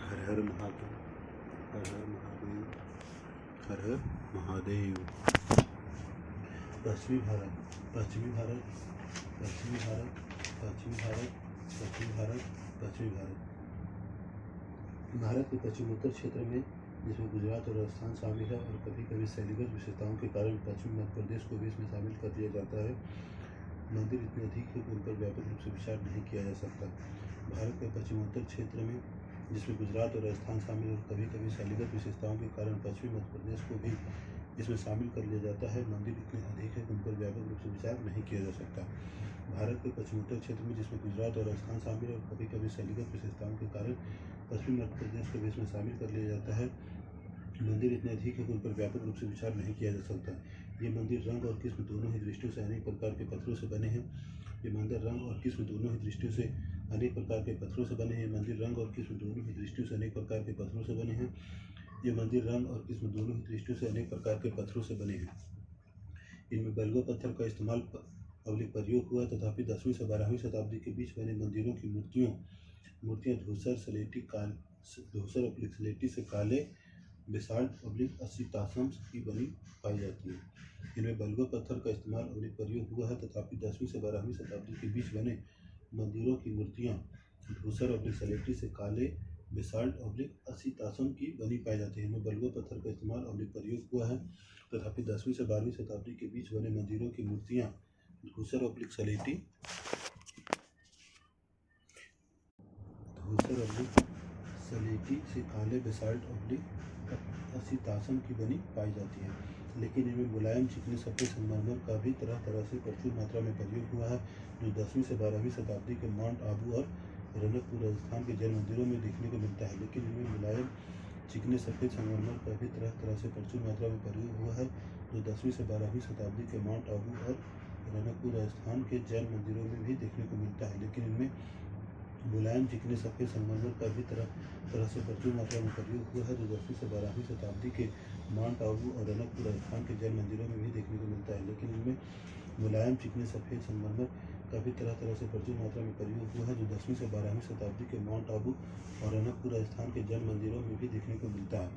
हर हर महादेव, हर हर महादेव, हर हर महादेव। पश्चिमी भारत, पश्चिमी भारत, पश्चिमी भारत, पश्चिमी भारत, पश्चिमी भारत, पश्चिमी भारत। भारत के पश्चिमोत्तर क्षेत्र में, जिसमें गुजरात और राजस्थान शामिल है, और कभी कभी शैलीगत विशेषताओं के कारण पश्चिमी मध्य प्रदेश को भी इसमें शामिल कर दिया जाता है। मंदिर इतने अधिक है कि उन पर व्यापक रूप से विचार नहीं किया जा सकता। भारत के पश्चिमोत्तर क्षेत्र में, जिसमें गुजरात और राजस्थान शामिल, और कभी कभी शैलीगत विशेषताओं के कारण पश्चिमी मध्य प्रदेश को भी इसमें शामिल कर लिया जाता है। मंदिर इतने अधिक है कि उन पर व्यापक रूप से विचार नहीं किया जा सकता। भारत के पश्चिमोत्तर क्षेत्र में, जिसमें गुजरात और राजस्थान शामिल है, और कभी कभी शैलीगत विशेषताओं के कारण पश्चिमी मध्य प्रदेश को भी इसमें शामिल कर लिया जाता है। मंदिर इतने अधिक है कि उन पर व्यापक रूप से विचार नहीं किया जा सकता। ये मंदिर रंग और किस्म दोनों ही दृष्टियों से अनेक प्रकार के पत्थरों से बने हैं। ये मंदिर रंग और किस्म दोनों ही दृष्टियों से अनेक प्रकार के पत्थरों से बने हैं। मंदिर रंग और किस्म दोनों ही दृष्टियों से अनेक प्रकार के पत्थरों से बने हैं। ये मंदिर रंग और किस्म दोनों ही दृष्टियों से अनेक प्रकार के पत्थरों से बने हैं। इनमें बलुआ पत्थर का इस्तेमाल अवलिक प्रयोग हुआ, तथापि 10वीं से 12वीं शताब्दी के बीच बने मंदिरों की मूर्तियाँ धूसर स्लेटी से काले बेसाल्ट अवलिक असितासम की बनी पाई जाती है। इनमें बलुआ पत्थर का इस्तेमाल अवलिक प्रयोग हुआ है, तथापि 10वीं से 12वीं शताब्दी के बीच बने मंदिरों की मूर्तियाँ धूसर अवलिक स्लेटी से काले बेसाल्ट अवलिक असितासम की बनी पाई जाती है। इनमें बलुआ पत्थर का इस्तेमाल अवलिक प्रयोग हुआ है, तथापि 10वीं से 12वीं शताब्दी के बीच बने मंदिरों की मूर्तियाँ धूसर अवलिक स्लेटी से काले बेसाल्ट अवलिक असितासम की बनी पाई जाती है। लेकिन इनमें मुलायम चिकने सफ़ेद संगमरमर का भी तरह तरह से प्रचुर मात्रा में प्रयोग हुआ है, जो 10वीं से 12वीं शताब्दी के माउंट आबू और रनकपुर राजस्थान के जैन मंदिरों में देखने को मिलता है। लेकिन इनमें मुलायम चिकने सफ़ेद संगमरमर का भी तरह तरह से प्रचुर मात्रा में प्रयोग हुआ है, जो 10वीं से 12वीं शताब्दी के माउंट आबू और रनकपुर राजस्थान के जैन मंदिरों में भी देखने को मिलता है। लेकिन इनमें मुलायम चिकने सफ़ेद संगमरमर का भी तरह तरह से प्रचुर मात्रा में प्रयोग हुआ है, जो 10वीं से 12वीं शताब्दी के माउंट आबू और रनकपुर राजस्थान के जैन मंदिरों में भी देखने को मिलता है। लेकिन इनमें मुलायम चिकने सफ़ेद संगमरमर का भी तरह तरह से प्रचुर मात्रा में प्रयोग हुआ है, जो 10वीं से 12वीं शताब्दी के माउंट आबू और रनकपुर राजस्थान के जैन मंदिरों में भी देखने को मिलता है।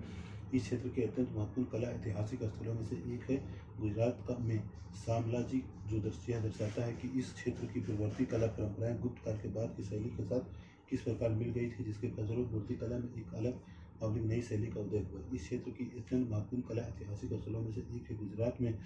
इस क्षेत्र के अत्यंत महत्वपूर्ण कला ऐतिहासिक स्थलों में से एक है गुजरात में शामलाजी, जो दर्शाता है कि इस क्षेत्र की पूर्ववर्ती कला परंपराएं गुप्त काल के बाद की शैली के साथ किस प्रकार मिल गई थी, जिसके फलस्वरूप मूर्ति कला में एक अलग अवलिक नई शैली का उदय हुआ। इस क्षेत्र की अत्यंत महत्वपूर्ण कला ऐतिहासिक स्थलों में से एक है गुजरात में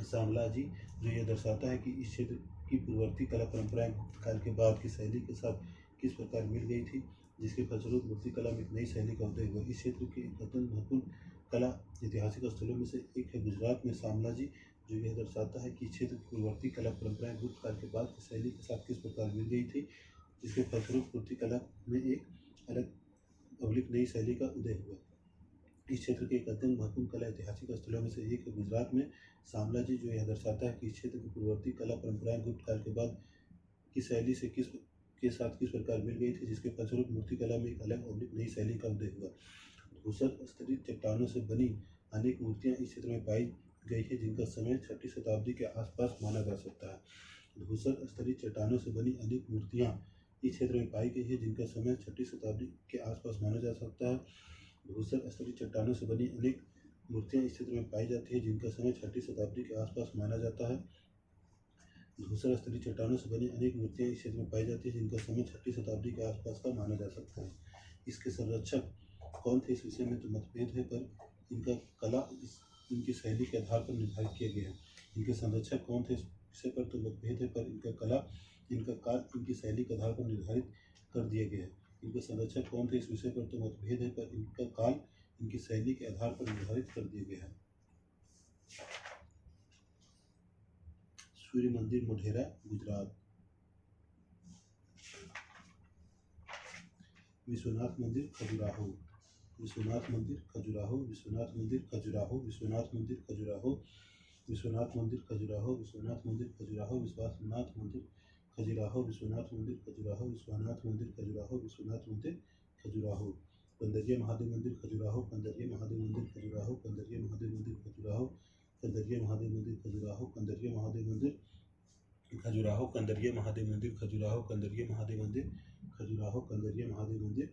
शामलाजी, जो यह दर्शाता है कि इस क्षेत्र की पूर्ववर्ती कला परंपराएं गुप्त काल के बाद की शैली के साथ किस प्रकार मिल गई थी, जिसके फलस्वरूप मूर्ति कला में एक नई शैली का उदय हुआ। इस क्षेत्र के अत्यंत महत्वपूर्ण कला ऐतिहासिक स्थलों में से एक है गुजरात में शामलाजी, जो यह दर्शाता है कि इस क्षेत्र की पूर्ववर्ती कला परंपराएं गुप्त काल के बाद की शैली के साथ किस प्रकार मिल गई थी, जिसके फलस्वरूप मूर्ति कला में एक अलग अवलिक नई शैली का उदय हुआ। इस क्षेत्र के एक अत्यंत महत्वपूर्ण कला ऐतिहासिक स्थलों में से एक है गुजरात में शामलाजी, जो यह दर्शाता है कि इस क्षेत्र की पूर्ववर्ती कला परंपराएं गुप्त काल के बाद की शैली से के साथ किस प्रकार मिल गई थी, जिसके फलस्वरूप मूर्ति कला में एक अलग अवलिक नई शैली का उदय हुआ। धूसर स्तरित चट्टानों से बनी अनेक मूर्तियां इस क्षेत्र में पाई गई है, जिनका समय 6वीं शताब्दी के आसपास माना जा सकता है। धूसर स्तरित चट्टानों से बनी अनेक मूर्तियां इस क्षेत्र में पाई गई है, जिनका समय 6वीं शताब्दी के आसपास माना जा सकता है। धूसर स्तरित चट्टानों से बनी अनेक मूर्तियां इस क्षेत्र में पाई जाती है, जिनका समय 6वीं शताब्दी के आसपास माना जाता है। धूसर स्तरित चट्टानों से बनी अनेक मूर्तियां इस क्षेत्र में पाई जाती है, जिनका समय 6वीं शताब्दी के आसपास का माना जा सकता है। इसके संरक्षक कौन थे, इस विषय में तो मतभेद है, पर इनका कला इनकी शैली के आधार पर निर्धारित किया गया है। इनके संरक्षक कौन थे, इस विषय पर तो मतभेद है, पर इनका कला इनका काल इनकी शैली के आधार पर निर्धारित कर दिया गया है। इनके संरक्षक कौन थे, इस विषय पर तो मतभेद है, पर इनका काल इनकी शैली के आधार पर निर्धारित कर दिया गया है। सूर्य मंदिर मोढेरा, गुजरात। विश्वनाथ मंदिर खजुराहो, विश्वनाथ मंदिर खजुराहो, विश्वनाथ मंदिर खजुराहो, विश्वनाथ मंदिर खजुराहो, विश्वनाथ मंदिर खजुराहो, विश्वनाथ मंदिर खजुराहो, विश्वनाथ मंदिर खजुराहो, विश्वनाथ मंदिर खजुराहो, विश्वनाथ मंदिर खजुराहो, विश्वनाथ मंदिर खजुराहो। कंदरिया महादेव मंदिर खजुराहो, कंदरिया महादेव मंदिर खजुराहो, कंदरिया महादेव मंदिर खजुराहो, कंदरिया महादेव मंदिर खजुराहो, कंदरिया महादेव मंदिर खजुराहो, कंदरिया महादेव मंदिर खजुराहो, कंदरिया महादेव मंदिर खजुराहो, कंदरिया महादेव मंदिर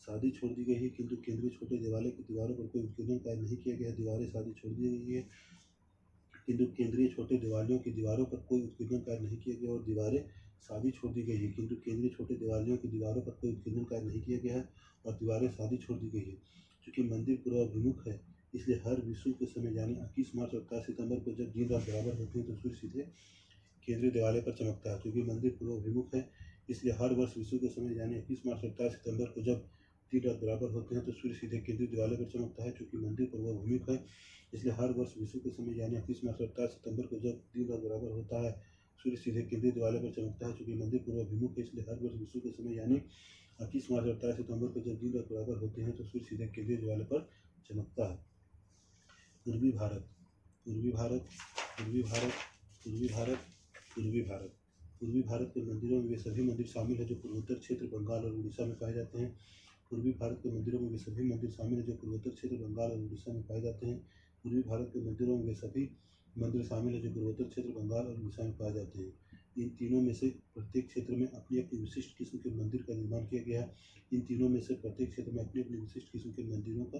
सादी छोड़ दी गई है, किंतु केंद्रीय छोटे देवालय की दीवारों पर कोई उत्कीर्णन कार्य नहीं किया गया है। दीवारें सादी छोड़ दी गई है, किंतु केंद्रीय छोटे देवालयों की दीवारों पर कोई उत्कीर्णन कार्य नहीं किया गया, और दीवारें सादी छोड़ दी गई है, किंतु केंद्रीय छोटे देवालयों की दीवारों पर कोई उत्कीर्णन कार्य नहीं किया गया है, और दीवारें सादी छोड़ दी गई है। चूँकि मंदिर पूर्वाभिमुख है, इसलिए हर विषुव के समय यानी 21 मार्च और 27 सितंबर को जब दिन रात बराबर होती है तो सूर्य सीधे केंद्रीय देवालय पर चमकता है। क्योंकि मंदिर पूर्वाभिमुख है, इसलिए हर वर्ष विषुव के समय यानी 21 मार्च और 27 सितंबर को जब दिन रात बराबर होते हैं तो सूर्य सीधे केंद्रीय देवालय पर चमकता है। चूँकि मंदिर पूर्वाभिमुख है, इसलिए हर वर्ष विषुव के समय यानी 21 मार्च और 27 सितंबर को जब दिन रात बराबर होता है सूर्य सीधे केंद्रीय देवालय पर चमकता है। चूँकि मंदिर पूर्वाभिमुख है, इसलिए हर वर्ष विषुव के समय यानी 21 मार्च और 27 सितंबर को जब दिन रात बराबर होते हैं तो सूर्य सीधे केंद्रीय देवालय पर चमकता है। पूर्वी भारत, पूर्वी भारत, पूर्वी भारत, पूर्वी भारत, पूर्वी भारत। पूर्वी भारत के मंदिरों में वे सभी मंदिर शामिल हैं जो पूर्वोत्तर क्षेत्र, बंगाल और उड़ीसा में पाए जाते हैं। पूर्वी भारत के मंदिरों में वे सभी मंदिर शामिल हैं जो पूर्वोत्तर क्षेत्र, बंगाल और उड़ीसा में पाए जाते हैं। पूर्वी भारत के मंदिरों में वे सभी मंदिर शामिल हैं जो पूर्वोत्तर क्षेत्र, बंगाल और उड़ीसा में पाए जाते हैं। इन तीनों में से प्रत्येक क्षेत्र में अपनी अपनी विशिष्ट किस्म के मंदिर का निर्माण किया गया है। इन तीनों में से प्रत्येक क्षेत्र में अपनी अपनी विशिष्ट किस्म के मंदिरों का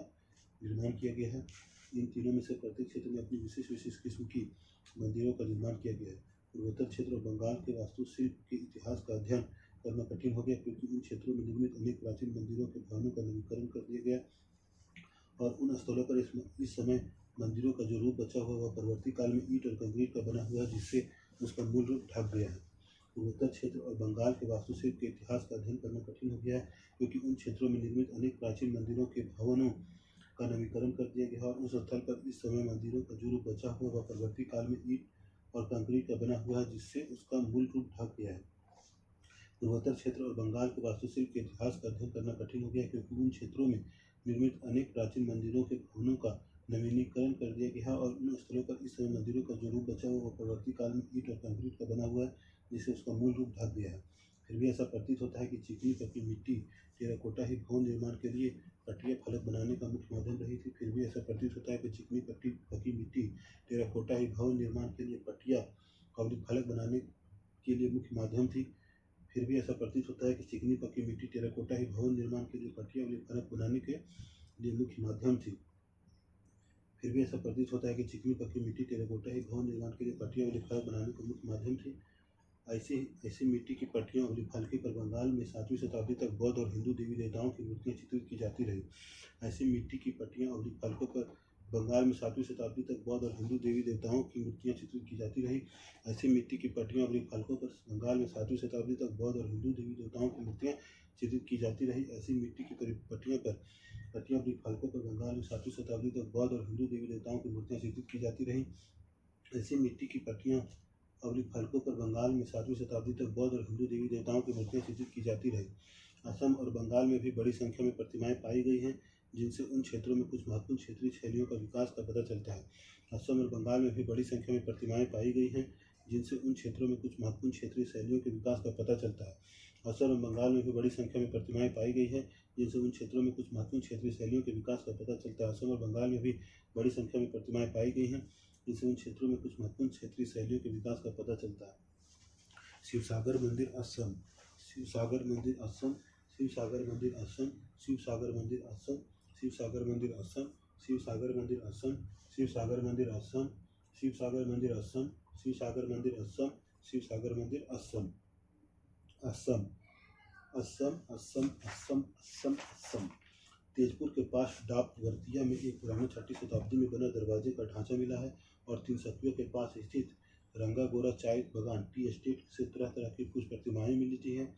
निर्माण किया गया है। इन तीनों में से प्रत्येक क्षेत्र में अपनी विशिष्ट किस्म की मंदिरों का निर्माण किया गया है। पूर्वोत्तर क्षेत्र और बंगाल के वास्तुशिल्प के इतिहास का अध्ययन करना कठिन हो गया, क्योंकि इन क्षेत्रों में निर्मित अनेक प्राचीन मंदिरों के भवनों का नवीनीकरण कर दिया गया, और उन स्थलों पर इस समय मंदिरों का जो रूप बचा हुआ वह परवर्ती काल में ईंट और कंक्रीट का बना हुआ है, जिससे उसका मूल रूप ढक गया है। पूर्वोत्तर क्षेत्र और बंगाल के वास्तुशिल्प के इतिहास का अध्ययन करना कठिन हो गया है, क्योंकि उन क्षेत्रों में निर्मित अनेक प्राचीन मंदिरों के भवनों का नवीनीकरण कर दिया गया, और उस स्थल पर इस समय मंदिरों का जो रूप बचा हुआ वह परवर्ती काल में ईंट और कंक्रीट का बना हुआ है, जिससे उसका मूल रूप ढक गया है। पूर्वोत्तर क्षेत्र और बंगाल के वास्तुशिल्प के इतिहास का अध्ययन करना कठिन हो गया, क्योंकि उन क्षेत्रों में निर्मित अनेक प्राचीन मंदिरों के भवनों का नवीनीकरण कर दिया गया है, और उन स्थलों पर इस समय मंदिरों का जो रूप बचा हुआ वह परवर्ती काल में ईंट और कंक्रीट का बना हुआ है, जिससे उसका मूल रूप ढक गया है। फिर भी ऐसा प्रतीत होता है कि चिकनी पकी मिट्टी टेराकोटा ही भवन निर्माण के लिए पटिया फलक बनाने का मुख्य माध्यम रही थी। फिर भी ऐसा प्रतीत होता है कि चिकनी पकी मिट्टी टेराकोटा ही भवन निर्माण के लिए पटिया और फलक बनाने के लिए मुख्य माध्यम थी। फिर भी ऐसा प्रतीत होता है कि चिकनी पकी मिट्टी टेराकोटा ही भवन निर्माण के लिए पटिया और फलक बनाने के लिए मुख्य माध्यम थी। फिर भी ऐसा प्रतीत होता है कि चिकनी पकी मिट्टी टेराकोटा ही भवन निर्माण के लिए पटिया और फलक बनाने का मुख्य माध्यम थी। ऐसी मिट्टी की पट्टियाँ और फलके पर बंगाल में 7वीं शताब्दी तक बौद्ध और हिंदू देवी देवताओं की मूर्तियाँ चित्रित की जाती रही। ऐसी मिट्टी की पट्टियाँ और फलकों पर बंगाल में 7वीं शताब्दी तक बौद्ध और हिंदू देवी देवताओं की मूर्तियाँ चित्रित की जाती रही। ऐसी मिट्टी की पट्टियाँ और फलकों पर बंगाल में 7वीं शताब्दी तक बौद्ध और हिंदू देवी देवताओं की मूर्तियाँ चित्रित की जाती रही। ऐसी मिट्टी की पट्टियाँ और फलकों पर बंगाल में 7वीं शताब्दी तक बौद्ध और हिंदू देवी देवताओं की मूर्तियाँ चित्रित की जाती रही। ऐसी मिट्टी की पट्टियाँ और फलकों पर बंगाल में 7वीं शताब्दी तक बौद्ध और हिंदू देवी देवताओं की मूर्तियाँ चित्रित की जाती रही। असम और बंगाल में भी बड़ी संख्या में प्रतिमाएं पाई गई हैं, जिनसे उन क्षेत्रों में कुछ महत्वपूर्ण क्षेत्रीय शैलियों का विकास का पता चलता है। असम और बंगाल में भी बड़ी संख्या में प्रतिमाएं पाई गई हैं, जिनसे उन क्षेत्रों में कुछ महत्वपूर्ण क्षेत्रीय शैलियों के विकास का पता चलता है। असम और बंगाल में भी बड़ी संख्या में प्रतिमाएं पाई गई हैं, जिनसे उन क्षेत्रों में कुछ महत्वपूर्ण क्षेत्रीय शैलियों के विकास का पता चलता है। असम और बंगाल में भी बड़ी संख्या में प्रतिमाएं पाई गई हैं, जिनसे उन क्षेत्रों में कुछ महत्वपूर्ण क्षेत्रीय शैलियों के विकास का पता चलता है। शिवसागर मंदिर असम, शिवसागर मंदिर असम, शिवसागर मंदिर असम, शिवसागर मंदिर असम, शिवसागर मंदिर असम, शिवसागर मंदिर असम, शिवसागर मंदिर असम, शिवसागर मंदिर असम, शिवसागर मंदिर असम, शिवसागर मंदिर असम, असम, असम, असम, असम, असम, असम। तेजपुर के पास डाकवर्तिया में एक पुराना 6वीं शताब्दी में बना दरवाजे का ढांचा मिला है, और तिनसुकिया के पास स्थित रंगागोरा चाय बगान टी एस्टेट से तरह तरह की कुछ प्रतिमाएं मिलती हैं,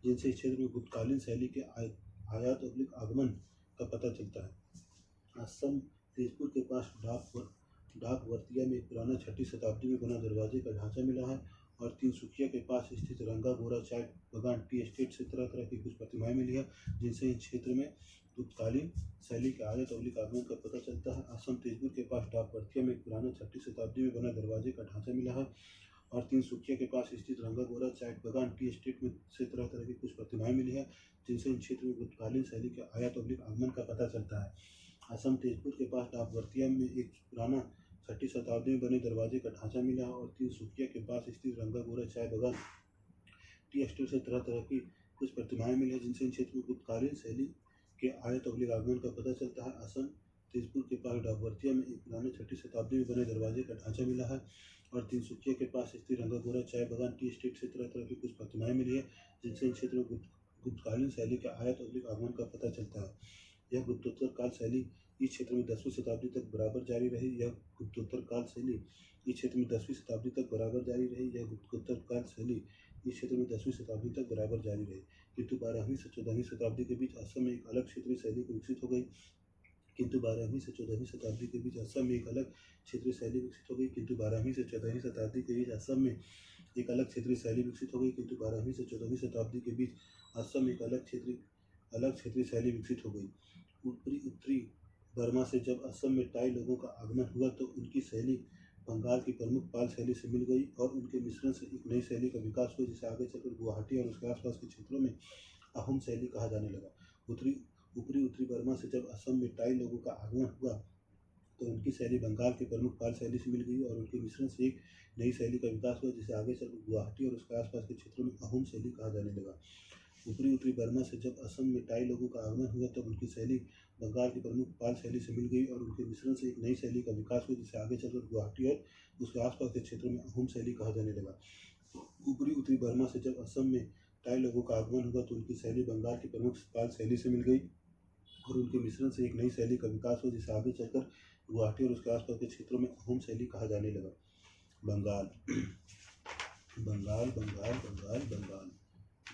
जिनसे इस क्षेत्र में गुप्तकालीन शैली के आयात और आगमन का पता चलता है। असम तेजपुर के पास डाकवर्तिया में एक पुराना 6वीं शताब्दी में बना दरवाजे का ढांचा मिला है, और तिनसुकिया के पास स्थित रंगागोरा चाय बगान टी एस्टेट से तरह तरह की कुछ प्रतिमाएं मिली है, जिनसे इस क्षेत्र में गुप्तकालीन शैली के आयत और आगमन का पता चलता है। असम तेजपुर के पास डाकवर्तिया में एक पुराना 6वीं शताब्दी में बना दरवाजे का ढांचा मिला है, और तिनसुकिया के पास स्थित रंगागोरा चाय बगान टी एस्टेट में से तरह तरह की कुछ प्रतिमाएं मिली है, जिनसे इन क्षेत्र में गुप्तकालीन शैली के आयत और आगमन का पता चलता है। असम तेजपुर के पास डाकवर्तिया में एक पुराना 6वीं शताब्दी में बने दरवाजे का ढांचा मिला है, और तिनसुकिया के पास स्थित रंगागोरा चाय बगान टी एस्टेट से तरह तरह की कुछ प्रतिमाएं मिली है, जिनसे इन क्षेत्र में गुप्तकालीन शैली के आयत अवलिक आगमन का पता चलता है। असम तेजपुर के पास डाकबर्तिया में एक पुराने 6ठी शताब्दी में बने दरवाजे का ढांचा मिला है और तिनसुकिया के पास स्थित रंगागोरा चाय बागान टी स्टेट से तरह तरह की कुछ प्रतिमाएं मिली है, जिनसे इन क्षेत्रों में गुप्तकालीन शैली का आयत अवलिक आगमन का पता चलता है। यह गुप्तोत्तर काल शैली इस क्षेत्र में 10वीं शताब्दी तक बराबर जारी रही। यह गुप्तोत्तर काल शैली इस क्षेत्र में 10वीं शताब्दी तक बराबर जारी रही। यह गुप्तोत्तर काल शैली इस क्षेत्र में 10वीं शताब्दी तक बराबर जारी रही, किंतु 12वीं से 14वीं शताब्दी के बीच असम में एक अलग क्षेत्रीय शैली विकसित हो गई। किंतु 12वीं से 14वीं शताब्दी के बीच असम में एक अलग क्षेत्रीय शैली विकसित हो गई। किंतु 12वीं से 14वीं शताब्दी के बीच असम में एक अलग क्षेत्रीय शैली विकसित हो गई। किंतु 12वीं से 14वीं शताब्दी के बीच असम में एक अलग क्षेत्रीय शैली विकसित हो गई। उत्तरी बर्मा से जब असम में टाई लोगों का आगमन हुआ तो उनकी शैली बंगाल की प्रमुख पाल शैली से मिल गई और उनके मिश्रण से एक नई शैली का विकास हुआ, जिसे आगे चलकर गुवाहाटी और उसके आसपास के क्षेत्रों में अहोम शैली कहा जाने लगा। उत्तरी बर्मा से जब असम में टाई लोगों का आगमन हुआ तो उनकी शैली बंगाल की प्रमुख पाल शैली से मिल गई और उनके मिश्रण से एक नई शैली का विकास हुआ, जिसे आगे चलकर गुवाहाटी और उसके आसपास के क्षेत्रों में अहोम शैली कहा जाने लगा। उत्तरी बर्मा से जब असम में टाई लोगों का आगमन हुआ तब उनकी शैली बंगाल की प्रमुख पाल शैली से मिल गई और उनके मिश्रण से एक नई शैली का विकास हुआ, जिसे आगे चलकर गुवाहाटी और उसके आसपास के क्षेत्रों में अहोम शैली कहा जाने लगा। उत्तरी बर्मा से जब असम में टाई लोगों का आगमन हुआ तो उनकी शैली बंगाल की प्रमुख पाल शैली से मिल गई और उनके मिश्रण से एक नई शैली का विकास हुआ, जिसे आगे चलकर गुवाहाटी और उसके आसपास के क्षेत्रों में अहोम शैली कहा जाने लगा। बंगाल बंगाल बंगाल बंगाल बंगाल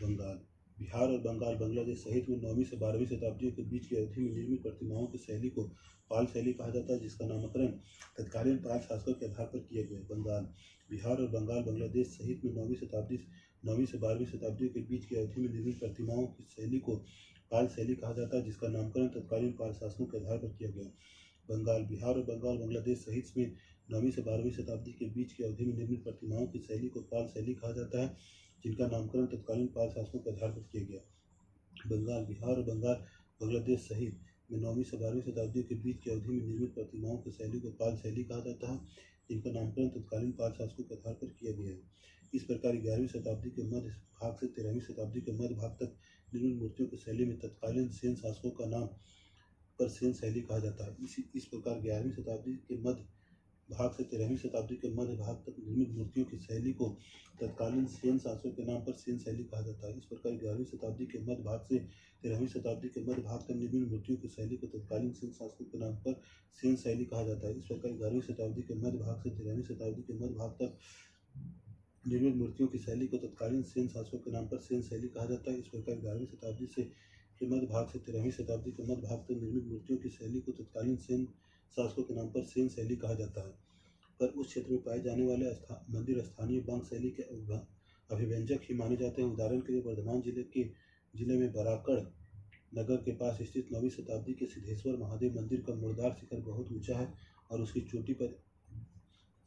बंगाल बिहार और बंगाल बांग्लादेश सहित में 9वीं से 12वीं शताब्दियों के बीच की अवधि में निर्मित प्रतिमाओं की शैली को पाल शैली कहा जाता है, जिसका नामकरण तत्कालीन पाल शासकों के आधार पर किया गया। बंगाल बिहार और बंगाल बांग्लादेश सहित में 9वीं से 12वीं शताब्दियों के बीच की अवधि में निर्मित प्रतिमाओं की शैली को पाल शैली कहा जाता है, जिसका नामकरण तत्कालीन पाल शासकों के आधार पर किया गया। बंगाल बिहार और बंगाल बांग्लादेश सहित में 9वीं से 12वीं शताब्दी के बीच की अवधि में निर्मित प्रतिमाओं की शैली को पाल शैली कहा जाता है, जिनका नामकरण तत्कालीन पाल शासकों के आधार पर किया गया। बंगाल बिहार और बंगाल बांग्लादेश सहित में 9वीं से 12वीं शताब्दी के बीच की अवधि में निर्मित प्रतिमाओं की शैली को पाल शैली कहा जाता है, जिनका नामकरण तत्कालीन पाल शासकों के आधार पर किया गया है। इस प्रकार 11वीं शताब्दी के मध्य भाग से 13वीं शताब्दी के मध्य भाग तक निर्मित मूर्तियों की शैली में तत्कालीन सेन शासकों का नाम पर सेन शैली कहा जाता है। इस प्रकार 11वीं शताब्दी के मध्य भाग से 13वीं शताब्दी के मध्य भाग तक निर्मित मूर्तियों की शैली को तत्कालीन सेन शासकों के नाम पर सेन शैली कहा जाता है। इस प्रकार 11वीं शताब्दी के मध्य भाग से 13वीं शताब्दी के मध्य भाग तक निर्मित मूर्तियों की शैली को तत्कालीन सेन शासकों के नाम पर सेन शैली कहा जाता है। इस प्रकार 11वीं शताब्दी के मध्य भाग से 13वीं शताब्दी के मध्य भाग तक निर्मित मूर्तियों की शैली को तत्कालीन सेन शासकों के नाम पर सेन शैली कहा जाता है। इस प्रकार 11वीं शताब्दी से के मध्य भाग से 13वीं शताब्दी के मध्य भाग तक निर्मित मूर्तियों की शैली को तत्कालीन सेन शासकों के नाम पर सेन शैली कहा जाता है। पर उस क्षेत्र में पाए जाने वाले मंदिर स्थानीय बांग शैली के अभिव्यंजक ही माने जाते हैं। उदाहरण के लिए वर्धमान जिले में बराकड़ नगर के पास स्थित 9वीं शताब्दी के सिद्धेश्वर महादेव मंदिर का मुर्दार शिखर बहुत ऊंचा है और उसकी चोटी पर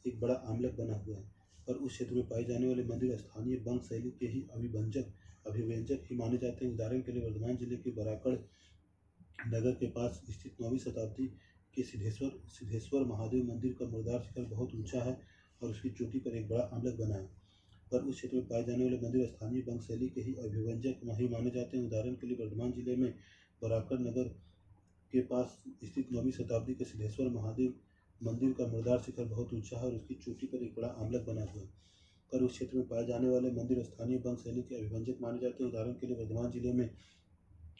एक बड़ा आमलक बना हुआ है। पर उस क्षेत्र में पाए जाने वाले मंदिर स्थानीय बंग शैली के ही अभिव्यंजक ही माने जाते हैं। उदाहरण के लिए वर्धमान जिले के बराकड़ नगर के पास स्थित 9वीं शताब्दी के सिद्धेश्वर महादेव मंदिर का मुर्दार शिखर बहुत ऊंचा है और उसकी चोटी पर एक बड़ा आमलक बना है। पर उस क्षेत्र में पाए जाने वाले मंदिर स्थानीय बंग शैली के ही अभिव्यंजक ही माने जाते हैं। उदाहरण के लिए वर्धमान जिले में बराकड़ नगर के पास स्थित 9वीं शताब्दी के सिद्धेश्वर महादेव मंदिर का मुर्दार शिखर बहुत ऊंचा है और उसकी चोटी पर एक बड़ा आमलक बना हुआ है। पर उस क्षेत्र में पाए जाने वाले मंदिर स्थानीय बंग शैली के अभिव्यंजक माने जाते हैं। उदाहरण के लिए वर्धमान जिले में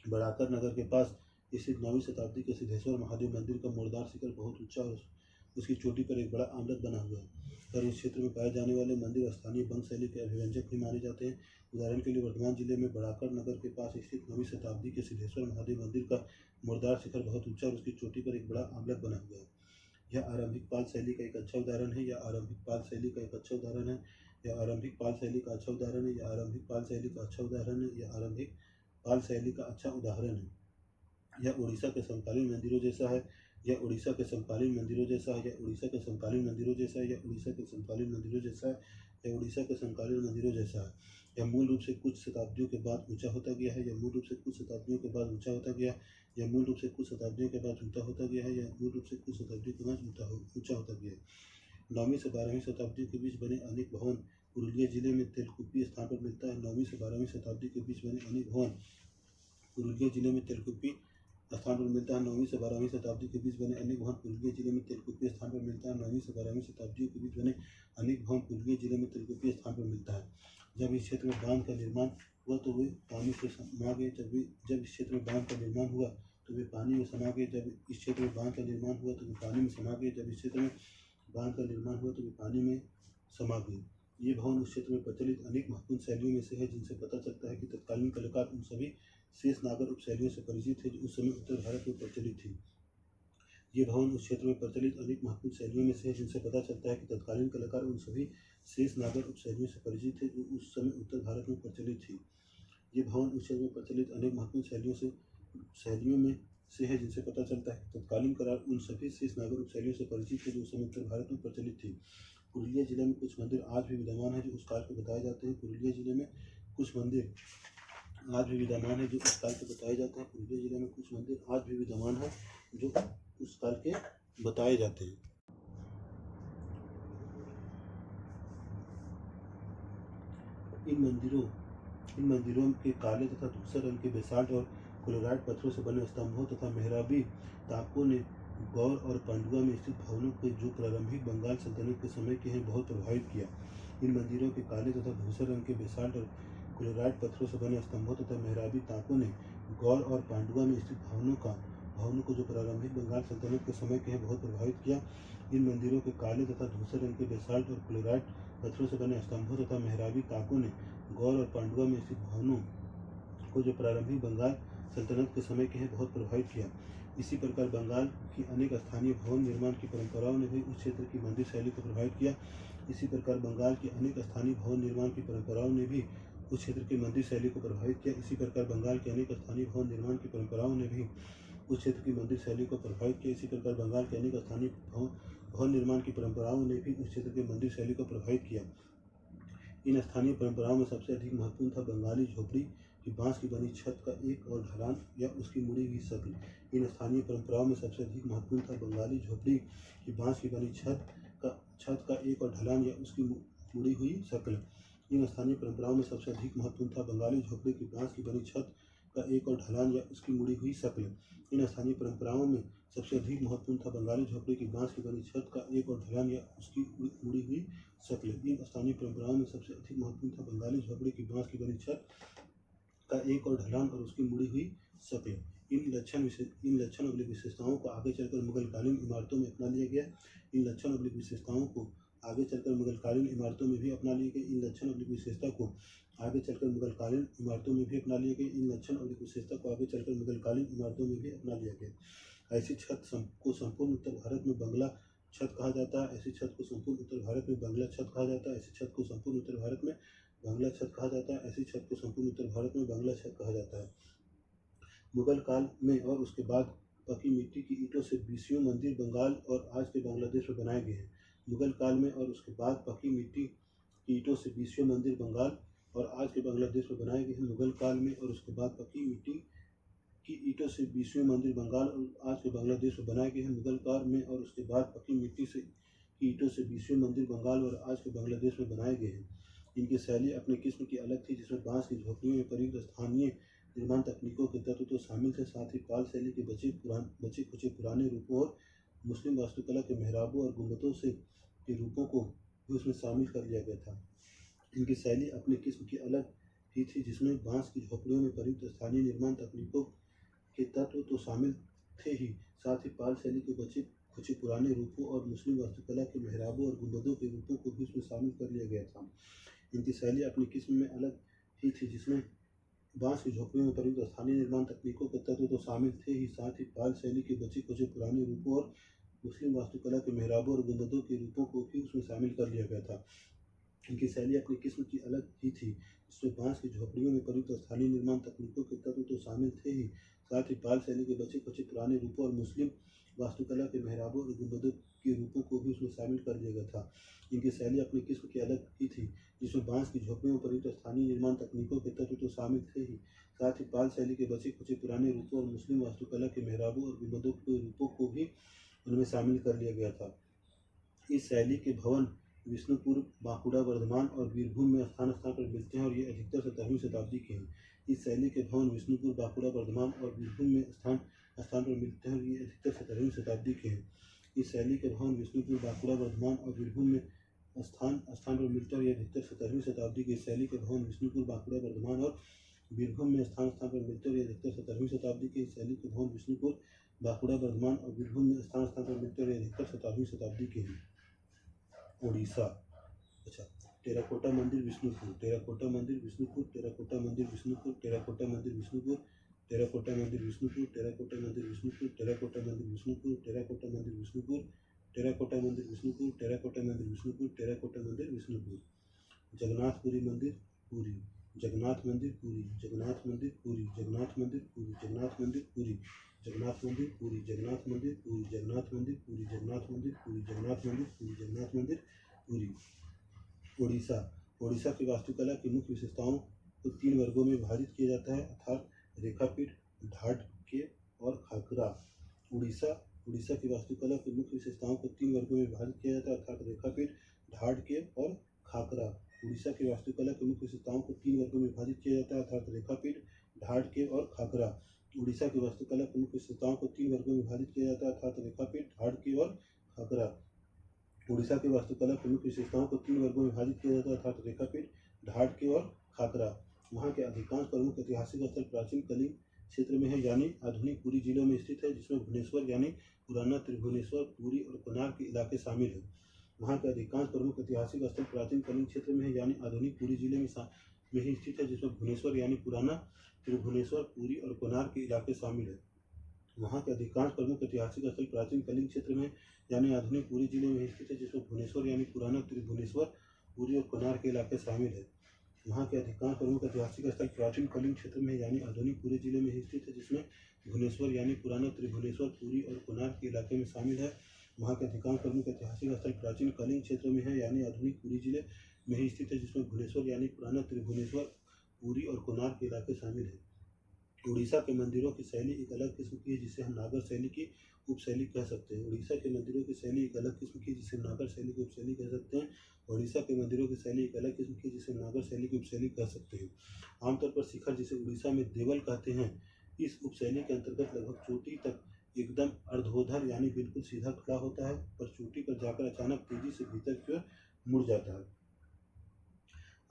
बराकड़ नगर के पास स्थित 9वीं शताब्दी के सिद्धेश्वर महादेव मंदिर का मुर्दार शिखर बहुत ऊंचा और उसकी चोटी पर एक बड़ा आमलक बना हुआ है। पर उस क्षेत्र में पाए जाने वाले मंदिर स्थानीय बंग शैली के अभिव्यंजक भी माने जाते हैं। उदाहरण के लिए वर्धमान जिले में बराकड़ नगर के पास स्थित 9वीं शताब्दी के सिद्धेश्वर महादेव मंदिर का मुर्दार शिखर बहुत ऊंचा और उसकी चोटी पर एक बड़ा आमलक बना हुआ है। यह आरंभिक पाल शैली का एक अच्छा उदाहरण है। यह आरंभिक पाल शैली का एक अच्छा उदाहरण है। यह आरंभिक पाल शैली का अच्छा उदाहरण है। यह आरंभिक पाल शैली का अच्छा उदाहरण है। यह आरंभिक पाल शैली का अच्छा उदाहरण है। यह उड़ीसा के समकालीन मंदिरों जैसा है। यह उड़ीसा के समकालीन मंदिरों जैसा है। यह उड़ीसा के समकालीन मंदिरों जैसा है। यह उड़ीसा के समकालीन मंदिरों जैसा है। यह उड़ीसा के समकालीन मंदिरों जैसा है। यह मूल रूप से कुछ शताब्दियों के बाद ऊंचा होता गया है। यह मूल रूप से कुछ शताब्दियों के बाद ऊंचा होता गया। यह मूल रूप से कुछ शताब्दियों के बाद ऊंचा होता गया है। यह मूल रूप से कुछ शताब्दियों के बाद ऊंचा होता गया है। 9वीं से 12वीं शताब्दी के बीच बने अनेक भवन पुरुलिया जिले में तेलकुप्पी स्थान पर मिलता है। 9वीं से 12वीं शताब्दी के बीच बने अनेक भवन पुरुलिया जिले में तेलकुप्पी स्थान पर मिलता है। 9वीं से 12वीं शताब्दी के बीच बने अनेक भवन पुरुलिया जिले में तेलकुपी स्थान पर मिलता है। 9वीं से 12वीं शताब्दी के बीच बने अनेक भवन पुरुलिया जिले में तेलकुपी स्थान पर मिलता है। जब इस क्षेत्र में बांध का निर्माण हुआ तो वे पानी से समा गए। जब इस क्षेत्र में बांध का निर्माण हुआ तो वे पानी में समा गए। जब इस क्षेत्र में बांध का निर्माण हुआ तो वे पानी में समा गए। जब इस क्षेत्र में बांध का निर्माण हुआ तो वे पानी में समा गए। ये भवन उस क्षेत्र में प्रचलित अनेक महत्वपूर्ण शैलियों में से है, जिनसे पता चलता है कि तत्कालीन कलाकार उन सभी शेष नागर उपशैलियों से परिचित थे जो उस समय उत्तर भारत में प्रचलित थी। ये भवन उस क्षेत्र में प्रचलित अनेक महत्वपूर्ण शैलियों में से है, जिनसे पता चलता है कि तत्कालीन कलाकार उन सभी शेष नागर उपशैलियों से परिचित थे जो उस समय उत्तर भारत में प्रचलित थी। ये भवन उस क्षेत्र में प्रचलित अनेक महत्वपूर्ण शैलियों में से है, जिनसे पता चलता है कि तत्कालीन कलाकार उन सभी शेष नागर उपशैलियों से परिचित थे जो उस समय उत्तर भारत में प्रचलित थी। पुरुलिया जिले में कुछ मंदिर आज भी विद्यमान है जो उस काल के बताए जाते हैं। पुरुलिया जिले में कुछ मंदिर आज भी विद्यमान है जो उस काल के बताए जाते हैं। पुरुलिया जिले में कुछ मंदिर आज भी विद्यमान है जो उस काल के बताए जाते हैं। इन मंदिरों के काले तथा धूसर रंग के बेसाल्ट और क्लोराइड पत्थरों से बने स्तंभों तथा मेहराबी ताकों ने गौर और पांडुआ में स्थित भवनों के जो प्रारंभिक बंगाल सल्तनत के समय के हैं बहुत प्रभावित किया। इन मंदिरों के काले तथा धूसर रंग के बेसाल्ट और क्लोराइड पत्थरों से बने स्तंभों तथा मेहराबी ताकों ने गौर और पांडुआ में स्थित भवनों को जो प्रारंभिक बंगाल सल्तनत के समय के हैं बहुत प्रभावित किया। इन मंदिरों के काले तथा धूसर रंग के बेसाल्ट और क्लोराइड पत्थरों से बने स्तंभों तथा मेहराबी ताकों ने गौर और पांडुआ में स्थित भवनों को जो प्रारंभिक बंगाल सल्तनत के समय के हैं बहुत प्रभावित किया। इसी प्रकार बंगाल की अनेक स्थानीय भवन निर्माण की परंपराओं ने भी उस क्षेत्र की मंदिर शैली को प्रभावित किया। इसी प्रकार बंगाल की अनेक स्थानीय भवन निर्माण की परंपराओं ने भी उस क्षेत्र की मंदिर शैली को प्रभावित किया। इसी प्रकार बंगाल के अनेक स्थानीय भवन निर्माण की परंपराओं ने भी उस क्षेत्र की मंदिर शैली को प्रभावित किया। इसी प्रकार बंगाल के अनेक स्थानीय भवन निर्माण की परंपराओं ने भी उस क्षेत्र की मंदिर शैली को प्रभावित किया। इन स्थानीय परंपराओं में सबसे अधिक महत्वपूर्ण था बंगाली झोपड़ी की बांस की बनी छत का एक और ढलान या उसकी मुड़ी हुई शक्ल। इन स्थानीय परंपराओं में सबसे अधिक महत्वपूर्ण था बंगाली झोपड़ी की बांस की बनी छत का एक और ढलान या उसकी मुड़ी हुई शक्ल। इन स्थानीय परंपराओं में सबसे अधिक महत्वपूर्ण था बंगाली झोपड़ी की बांस की बनी छत का एक और ढलान या उसकी मुड़ी हुई शक्ल। इन स्थानीय परंपराओं में सबसे अधिक महत्वपूर्ण था बंगाली झोपड़ी की बांस की बनी छत का एक और ढलान या उसकी मुड़ी हुई शक्ल। इन स्थानीय परंपराओं में सबसे अधिक महत्वपूर्ण था बंगाली झोपड़ी की बांस की बनी छत का एक और ढलान और उसकी मुड़ी हुई शक्ल। इन लक्षण और विशेषताओं को आगे चलकर मुगलकालीन इमारतों में अपना लिया गया। इन लक्षण और विशेषताओं को आगे चलकर मुगलकालीन इमारतों में भी अपना लिए गए। इन लक्षण और विशेषता को आगे चलकर मुगलकालीन इमारतों में भी अपना लिए गए। इन लक्षण और विशेषता को आगे चलकर मुगलकालीन इमारतों में भी अपना लिया गया। ऐसी छत को संपूर्ण उत्तर भारत में बंगला छत कहा जाता है। ऐसी छत को संपूर्ण उत्तर भारत में बंगला छत कहा जाता है। ऐसी छत को संपूर्ण उत्तर भारत में बंगला छत कहा जाता है। ऐसी छत को संपूर्ण उत्तर भारत में बंगला छत कहा जाता है। मुगल काल में और उसके बाद पकी मिट्टी की ईंटों से 20 मंदिर बंगाल और आज के बांग्लादेश में बनाए गए हैं। मुगल काल में और उसके बाद पकी मिट्टी की ईंटों से 20 मंदिर बंगाल और आज के बांग्लादेश में बनाए गए हैं। मुगल काल में और उसके बाद पकी मिट्टी की ईंटों से 20 मंदिर बंगाल और आज के बांग्लादेश में बनाए गए हैं। मुगल काल में और उसके बाद पकी मिट्टी की ईंटों से 20 मंदिर बंगाल और आज के बांग्लादेश में बनाए गए हैं। इनकी शैली अपने किस्म की अलग थी, जिसमें बांस की झोपड़ियों में प्रयुक्त स्थानीय निर्माण तकनीकों के तत्व तो शामिल थे, साथ ही पाल शैली के बचे खुचे पुराने रूपों और मुस्लिम वास्तुकला के मेहराबों और गुंबदों के रूपों को भी उसमें शामिल कर लिया गया था। इनकी शैली अपने किस्म की अलग ही थी, जिसमें बांस की झोपड़ियों में प्रयुक्त स्थानीय निर्माण तकनीकों के तत्व तो शामिल थे ही, साथ ही पाल शैली के बचे खुचे पुराने रूपों और मुस्लिम वास्तुकला के मेहराबों और गुंबदों के रूपों को भी उसमें शामिल कर लिया गया था। इनकी शैली अपनी किस्म में अलग ही थी, जिसमें बांस की झोपड़ियों में प्रयुक्त स्थानीय निर्माण तकनीकों के तत्व तो शामिल थे ही, साथ ही पाल शैली के बचे खुचे पुराने रूपों और मुस्लिम वास्तुकला के मेहराबों और गुंबदों के रूपों को भी उसमें शामिल कर लिया गया था। इनकी शैली अपनी किस्म की अलग ही थी, जिसमें बांस की झोपड़ियों में प्रयुक्त स्थानीय निर्माण तकनीकों के तत्व तो शामिल थे ही, साथ ही पाल शैली के बचे खुचे पुराने रूपों और मुस्लिम वास्तुकला के मेहराबों और गुंबदों के रूपों को भी उसमें शामिल कर लिया गया था। इनकी शैली अपनी किस्म की अलग ही थी, जिसमें बांस की झोपड़ियों में प्रयुक्त स्थानीय निर्माण तकनीकों के तत्व तो शामिल थे ही, साथ ही पाल शैली के बचे खुचे पुराने रूपों और मुस्लिम वास्तुकला के मेहराबों और गुंबदों के रूपों को भी उनमें शामिल कर लिया गया था। इस शैली के भवन विष्णुपुर, बांकुड़ा, वर्धमान और बीरभूम में स्थान स्थान पर मिलते हैं और ये अधिकतर 17वीं शताब्दी के हैं। इस शैली के भवन विष्णुपुर, बांकुड़ा, वर्धमान और बीरभूम में स्थान स्थान पर मिलते हैं और ये अधिकतर 17वीं शताब्दी के हैं। इस शैली के भवन विष्णुपुर, बांकुड़ा, वर्धमान और बीरभूम में स्थान पर मिलते हैं और ये अधिकतर 17वीं शताब्दी के। इस शैली के भवन विष्णुपुर, बांकुड़ा, वर्धमान और बीरभूम में स्थान पर मिलते हैं और ये अधिकतर 17वीं शताब्दी के। इस शैली के भवन विष्णुपुर, बांकुड़ा, वर्धमान और बीरभूम में स्थान पर मिलते हैं और ये अधिकतर 17वीं शताब्दी के हैं। उड़ीसा। अच्छा, टेराकोटा मंदिर विष्णुपुर, टेराकोटा मंदिर विष्णुपुर, टेराकोटा मंदिर विष्णुपुर, टेराकोटा मंदिर विष्णुपुर, टेराकोटा मंदिर विष्णुपुर, टेराकोटा मंदिर विष्णुपुर, टेराकोटा मंदिर विष्णुपुर, टेराकोटा मंदिर विष्णुपुर, टेराकोटा मंदिर विष्णुपुर, टेराकोटा मंदिर विष्णुपुर, टेराकोटा मंदिर विष्णुपुर। जगन्नाथपुरी मंदिर पुरी, जगन्नाथ मंदिर पुरी, जगन्नाथ मंदिर पुरी, जगन्नाथ मंदिर पुरी, जगन्नाथ मंदिर पुरी, जगन्नाथ मंदिर पुरी, जगन्नाथ मंदिर पुरी, जगन्नाथ मंदिर पुरी, जगन्नाथ मंदिर पुरी, जगन्नाथ मंदिर पुरी, जगन्नाथ मंदिर पुरी। उड़ीसा। उड़ीसा की वास्तुकला की मुख्य विशेषताओं को 3 वर्गों में विभाजित किया जाता है, अर्थात रेखापीठ, ढाढ़ और खाकरा। उड़ीसा की वास्तुकला की मुख्य विशेषताओं को 3 वर्गों में विभाजित किया जाता है, अर्थात रेखापीठ, ढाढ़ और खाकरा। उड़ीसा की वास्तुकला की मुख्य विशेषताओं को 3 वर्गों में विभाजित किया जाता है, अर्थात रेखापीठ, ढाढ़ और खाकरा। उड़ीसा की वास्तुकला की मुख्य विशेषताओं को 3 वर्गों में विभाजित किया जाता है, अर्थात रेखापीठ, ढाढ़ और खाकरा। उड़ीसा की वास्तुकला की मुख्य विशेषताओं को 3 वर्गों में विभाजित किया जाता है, अर्थात रेखापीठ, ढाढ़ और खाकरा। वहाँ के अधिकांश प्रमुख ऐतिहासिक स्थल प्राचीन कलिंग क्षेत्र में है, यानी आधुनिक पुरी जिलों में स्थित है, जिसमें भुवनेश्वर यानी पुराना त्रिभुवनेश्वर, पुरी और कोणार्क के इलाके शामिल हैं। वहाँ के अधिकांश प्रमुख ऐतिहासिक स्थल प्राचीन कलिंग क्षेत्र में है, यानी आधुनिक पुरी जिले में ही स्थित है, जिसमें भुवनेश्वर यानी पुराना त्रिभुवनेश्वर, पुरी और कोणार्क के इलाके शामिल है। वहाँ के अधिकांश प्रमुख ऐतिहासिक स्थल प्राचीन कलिंग क्षेत्र में यानी आधुनिक पुरी जिले में स्थित है, जिसमें भुवनेश्वर यानी पुराना त्रिभुवनेश्वर, पुरी और कोणार्क के इलाके शामिल है। वहाँ के अधिकांश प्रमुख ऐतिहासिक स्थल प्राचीन कलिंग क्षेत्र में यानी आधुनिक पुरी जिले में स्थित है, जिसमें भुवनेश्वर यानी पुराना त्रिभुवनेश्वर, पुरी और कोणार्क के इलाके में शामिल है। वहाँ के अधिकांश प्रमुख ऐतिहासिक स्थल प्राचीन कलिंग क्षेत्र में है, यानी आधुनिक पुरी जिले में ही स्थित है, जिसमें भुवनेश्वर यानी पुराना त्रिभुवनेश्वर, पुरी और कोणार्क के इलाके शामिल है। उड़ीसा के मंदिरों की शैली एक अलग किस्म की है, जिसे हम नागर शैली की उपशैली कह सकते हैं। उड़ीसा के मंदिरों की शैली एक अलग किस्म की है, जिसे नागर शैली की उपशैली कह सकते हैं। उड़ीसा के मंदिरों की शैली एक अलग किस्म की है, जिसे नागर शैली की उपशैली कह सकते हैं। आमतौर पर शिखर, जिसे उड़ीसा में देवल कहते हैं, इस उपशैली के अंतर्गत लगभग चोटी तक एकदम अर्धोधर यानी बिल्कुल सीधा खड़ा होता है, पर चोटी पर जाकर अचानक तेजी से भीतर की ओर मुड़ जाता है।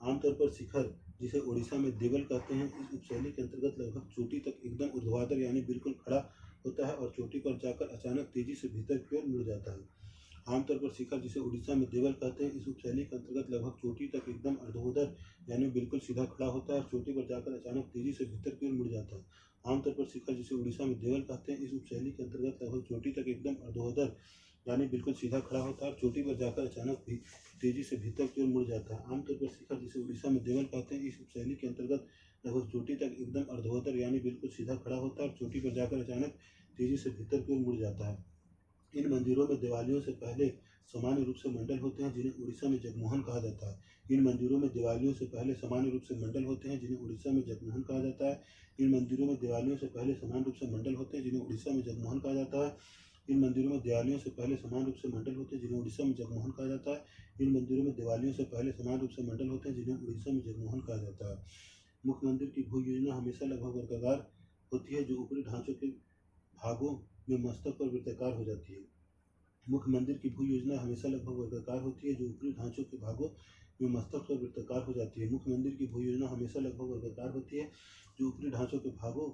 आमतौर पर शिखर, जिसे उड़ीसा में देवल कहते हैं, इस उपशैली के अंतर्गत लगभग चोटी तक एकदम ऊर्ध्वाधर यानी बिल्कुल खड़ा होता है और चोटी पर जाकर अचानक तेजी से भीतर की ओर मुड़ जाता है। आमतौर पर शिखर, जिसे उड़ीसा में देवल कहते हैं, इस उपशैली के अंतर्गत लगभग चोटी तक एकदम अर्धोदर यानी बिल्कुल सीधा खड़ा होता है और चोटी पर जाकर अचानक तेजी से भीतर की ओर मुड़ जाता है। आमतौर पर शिखर, जिसे उड़ीसा में देवल कहते हैं, इस उपशैली के अंतर्गत लगभग चोटी तक एकदम अर्धोदर यानी बिल्कुल सीधा खड़ा होता है और चोटी पर जाकर अचानक भी तेजी से भीतर की ओर मुड़ जाता है। आमतौर पर शिखर, जिसे उड़ीसा में देवल कहते हैं, इस उपशैली के अंतर्गत लगभग चोटी तक एकदम अर्धोदर यानी बिल्कुल सीधा खड़ा होता है और चोटी पर जाकर अचानक तेजी से भीतर की ओर मुड़ जाता है। इन मंदिरों में दिवालियों से पहले सामान्य रूप से मंडल होते हैं, जिन्हें उड़ीसा में जगमोहन कहा जाता है। इन मंदिरों में दिवालियों से पहले सामान्य रूप से मंडल होते हैं, जिन्हें उड़ीसा में जगमोहन कहा जाता है। इन मंदिरों में दिवालियों से पहले सामान्य रूप से मंडल होते हैं, जिन्हें उड़ीसा में जगमोहन कहा जाता है। इन मंदिरों में दिवालियों से पहले समान रूप से मंडल होते हैं, जिन्हें उड़ीसा में जगमोहन कहा जाता है। इन मंदिरों में दिवालियों से पहले समान रूप से मंडल होते हैं, जिन्हें उड़ीसा में जगमोहन कहा जाता है। मुख्य मंदिर की भू योजना हमेशा लगभग वर्गाकार होती है, जो ऊपरी ढांचों के भागों में मस्तक पर वृत्ताकार हो जाती है। मुख्य मंदिर की भू योजना हमेशा लगभग वर्गाकार होती है, जो ऊपरी ढांचों के भागों में मस्तक पर वृत्ताकार हो जाती है। मुख्य मंदिर की भू योजना हमेशा लगभग वर्गाकार होती है, जो ऊपरी ढांचों के भागों